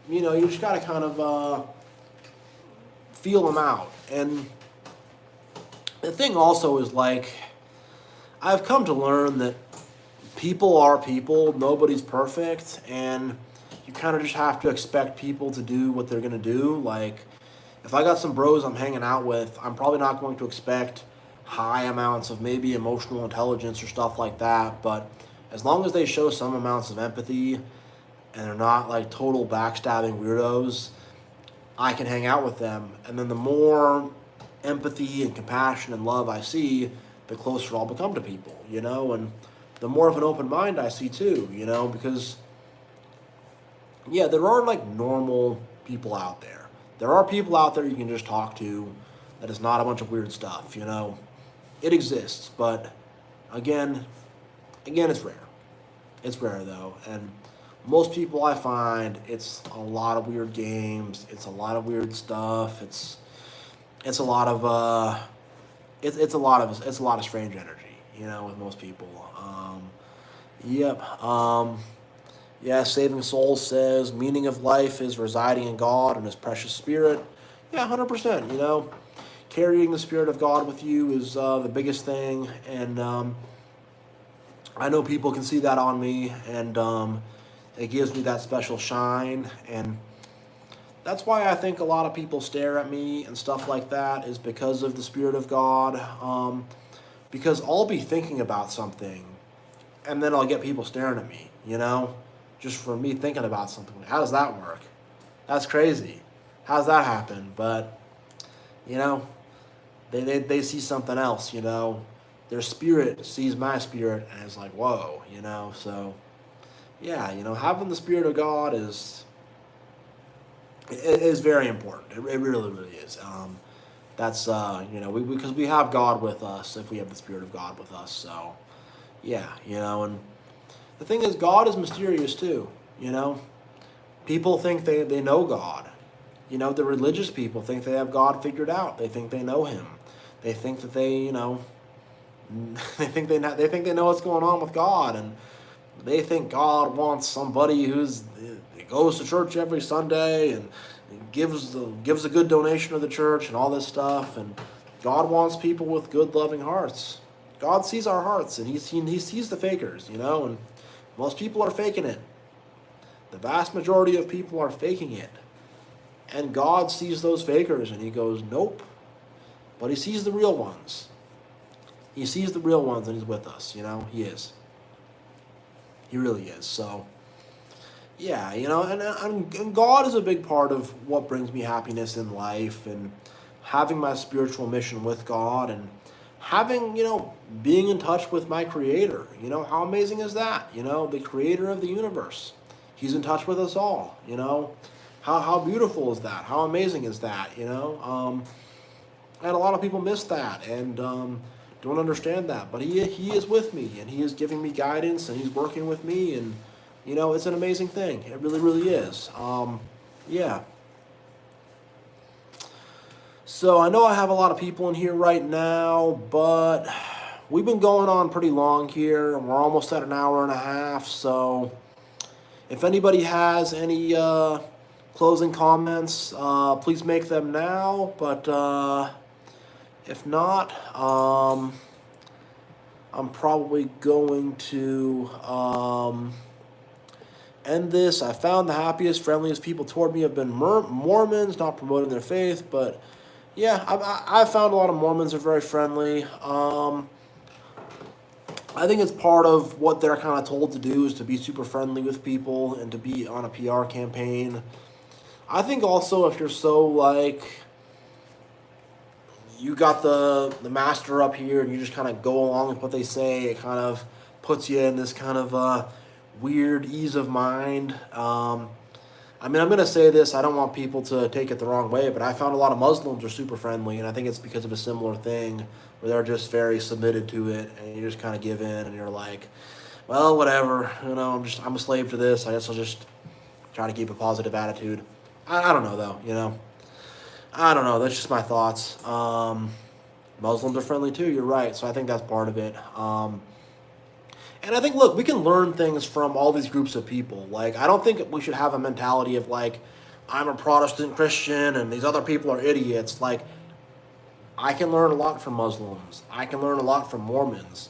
you just gotta kind of feel them out. And the thing also is I've come to learn that people are people. Nobody's perfect, and you kind of just have to expect people to do what they're gonna do. If I got some bros I'm hanging out with, I'm probably not going to expect high amounts of maybe emotional intelligence or stuff like that. But as long as they show some amounts of empathy and they're not total backstabbing weirdos, I can hang out with them. And then the more empathy and compassion and love I see, the closer I'll become to people, and the more of an open mind I see too, because there are normal people out there. There are people out there you can just talk to that is not a bunch of weird stuff, It exists, but again, it's rare. It's rare though, and most people I find it's a lot of weird games. It's a lot of weird stuff. It's a lot of it's a lot of strange energy, with most people. Yep. Yeah, Saving Souls says meaning of life is residing in God and His precious Spirit. Yeah, 100%. Carrying the Spirit of God with you is the biggest thing, and I know people can see that on me, and it gives me that special shine, and that's why I think a lot of people stare at me and stuff like that is because of the Spirit of God. Because I'll be thinking about something, and then I'll get people staring at me, just for me thinking about something. How does that work? That's crazy. How does that happen? But, you know, they see something else, Their spirit sees my spirit, and it's like, whoa, So, yeah, having the Spirit of God is very important. It really, really is. That's because we have God with us if we have the Spirit of God with us. So, yeah, and the thing is, God is mysterious too. People think they know God. The religious people think they have God figured out. They think they know Him. They think that they think they know what's going on with God, and they think God wants somebody who's goes to church every Sunday and gives a good donation to the church and all this stuff. And God wants people with good, loving hearts. God sees our hearts, and He sees the fakers, and most people are faking it. The vast majority of people are faking it. And God sees those fakers, and He goes, nope. But He sees the real ones. He sees the real ones, and He's with us, He is. He really is. So, yeah, and God is a big part of what brings me happiness in life, and having my spiritual mission with God, and having, being in touch with my Creator. How amazing is that? The Creator of the universe. He's in touch with us all, How beautiful is that? How amazing is that, And a lot of people miss that and don't understand that. But he is with me, and He is giving me guidance, and He's working with me, and, it's an amazing thing. It really, really is. Yeah. So I know I have a lot of people in here right now, but we've been going on pretty long here, and we're almost at an hour and a half. So if anybody has any closing comments, please make them now. But if not, I'm probably going to end this. I found the happiest, friendliest people toward me have been Mormons, not promoting their faith, but yeah, I've found a lot of Mormons are very friendly. I think it's part of what they're kind of told to do is to be super friendly with people and to be on a PR campaign. I think also if you're so you got the master up here and you just kind of go along with what they say, it kind of puts you in this kind of weird ease of mind. I'm going to say this. I don't want people to take it the wrong way, but I found a lot of Muslims are super friendly, and I think it's because of a similar thing where they're just very submitted to it, and you just kind of give in, and you're like, well, whatever. I'm a slave to this. I guess I'll just try to keep a positive attitude. I don't know, though, I don't know. That's just my thoughts. Muslims are friendly, too. You're right. So I think that's part of it. And I think, look, we can learn things from all these groups of people. I don't think we should have a mentality of, I'm a Protestant Christian and these other people are idiots. I can learn a lot from Muslims. I can learn a lot from Mormons.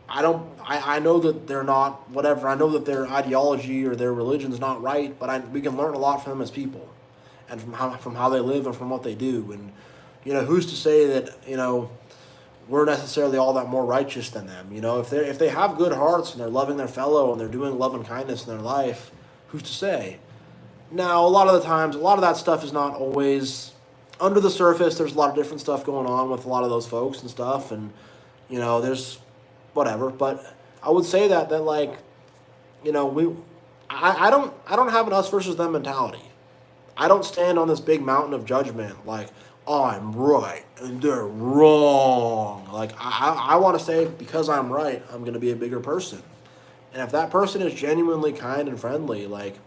I know that they're not whatever. I know that their ideology or their religion's not right, but we can learn a lot from them as people and from how they live and from what they do. And, who's to say that, we're necessarily all that more righteous than them. If they have good hearts and they're loving their fellow and they're doing love and kindness in their life, who's to say? Now, a lot of the times, a lot of that stuff is not always under the surface. There's a lot of different stuff going on with a lot of those folks and stuff, and there's whatever. But I would say that I don't have an us versus them mentality. I don't stand on this big mountain of judgment I'm right and they're wrong. I want to say because I'm right, I'm going to be a bigger person. And if that person is genuinely kind and friendly, like,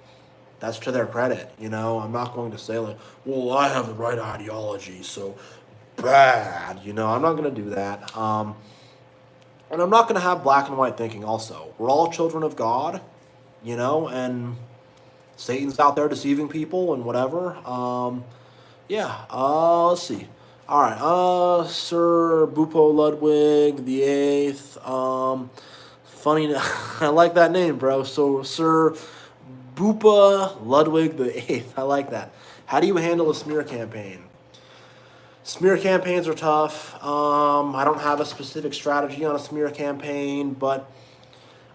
that's to their credit, you know. I'm not going to say like, well, I have the right ideology, so bad, you know. I'm not going to do that. And I'm not going to have black and white thinking also. We're all children of God, you know, and Satan's out there deceiving people and whatever. Yeah, let's see. All right, Sir Bupo Ludwig the Eighth. Funny, I like that name, bro. So Sir Bupa Ludwig the Eighth. I like that. How do you handle a smear campaign? Smear campaigns are tough. I don't have a specific strategy on a smear campaign, but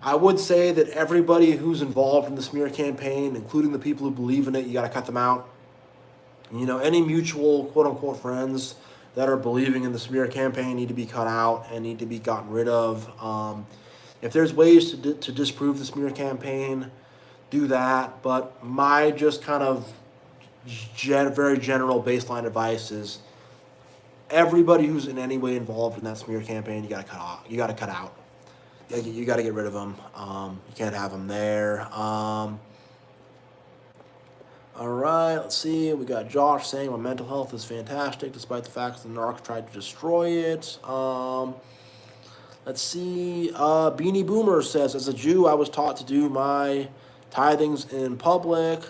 I would say that everybody who's involved in the smear campaign, including the people who believe in it, you got to cut them out. You know, any mutual quote unquote friends that are believing in the smear campaign need to be cut out and need to be gotten rid of. If there's ways to disprove the smear campaign, do that. But my just kind of very general baseline advice is everybody who's in any way involved in that smear campaign, you got to cut off. You got to cut out. You got to get rid of them. You can't have them there. All right, let's see. We got Josh saying my mental health is fantastic despite the fact that the narcs tried to destroy it. Let's see. Beanie Boomer says, as a Jew, I was taught to do my tithings in public.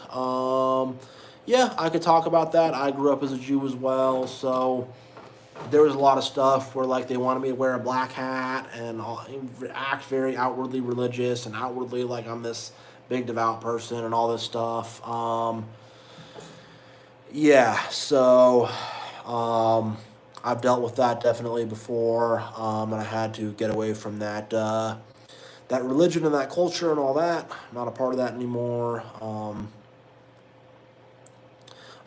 Yeah, I could talk about that. I grew up as a Jew as well, so there was a lot of stuff where like they wanted me to wear a black hat and act very outwardly religious and outwardly like I'm this big devout person and all this stuff. Yeah, so I've dealt with that definitely before, and I had to get away from that that religion and that culture and all that. I'm not a part of that anymore.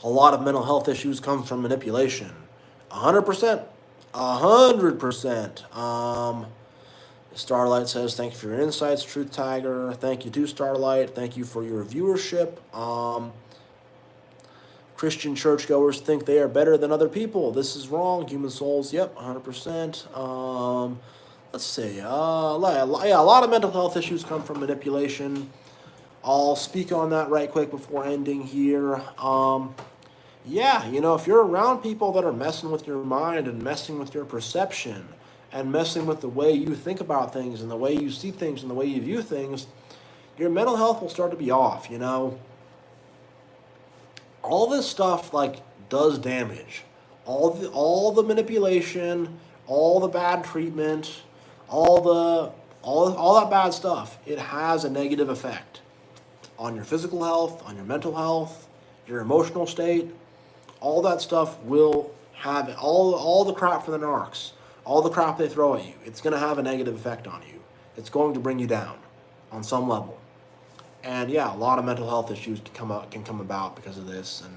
A lot of mental health issues come from manipulation. 100%. 100%. Starlight says, thank you for your insights, Truth Tiger. Thank you to Starlight. Thank you for your viewership. Christian churchgoers think they are better than other people. This is wrong. Human souls, yep, 100%. Let's see. Yeah, a lot of mental health issues come from manipulation. I'll speak on that right quick before ending here. Yeah, you know, if you're around people that are messing with your mind and messing with your perception and messing with the way you think about things and the way you see things and the way you view things, your mental health will start to be off, you know. All this stuff like does damage. All the manipulation, all the bad treatment, all that bad stuff, it has a negative effect on your physical health, on your mental health, your emotional state. All that stuff will have it. All the crap from the narcs, all the crap they throw at you, it's going to have a negative effect on you. It's going to bring you down on some level. And yeah, a lot of mental health issues can come about because of this. And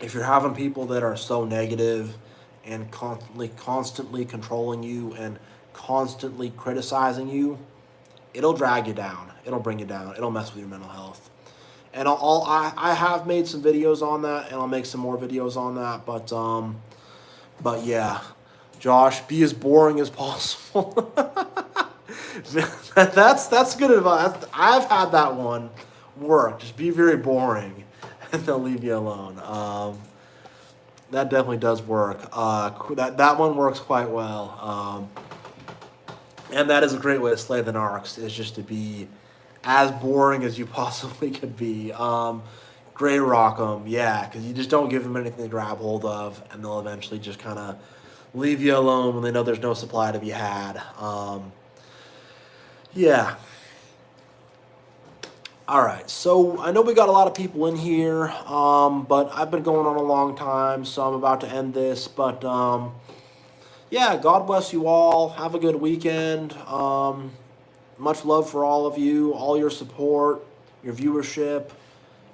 if you're having people that are so negative and constantly controlling you and constantly criticizing you, it'll drag you down. It'll bring you down. It'll mess with your mental health. And I have made some videos on that, and I'll make some more videos on that. But yeah, Josh, be as boring as possible. That's good advice. I've had that one work. Just be very boring, and they'll leave you alone. That definitely does work. That one works quite well. And that is a great way to slay the narcs. Is just to be as boring as you possibly could be. Gray rock them, yeah, because you just don't give them anything to grab hold of, and they'll eventually just kind of leave you alone when they know there's no supply to be had. Yeah. All right, so I know we got a lot of people in here, but I've been going on a long time, so I'm about to end this. But yeah, God bless you all. Have a good weekend. Much love for all of you, all your support, your viewership.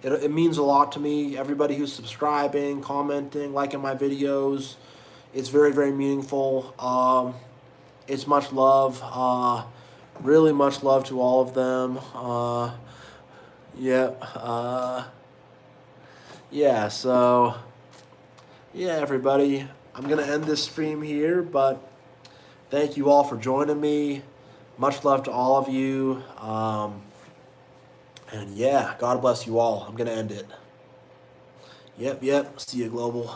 It means a lot to me. Everybody who's subscribing, commenting, liking my videos. It's very, very meaningful. It's much love. Really much love to all of them. Yeah, so, yeah, everybody. I'm going to end this stream here, but thank you all for joining me. Much love to all of you. And yeah, God bless you all. I'm going to end it. Yep, yep. See you, Global.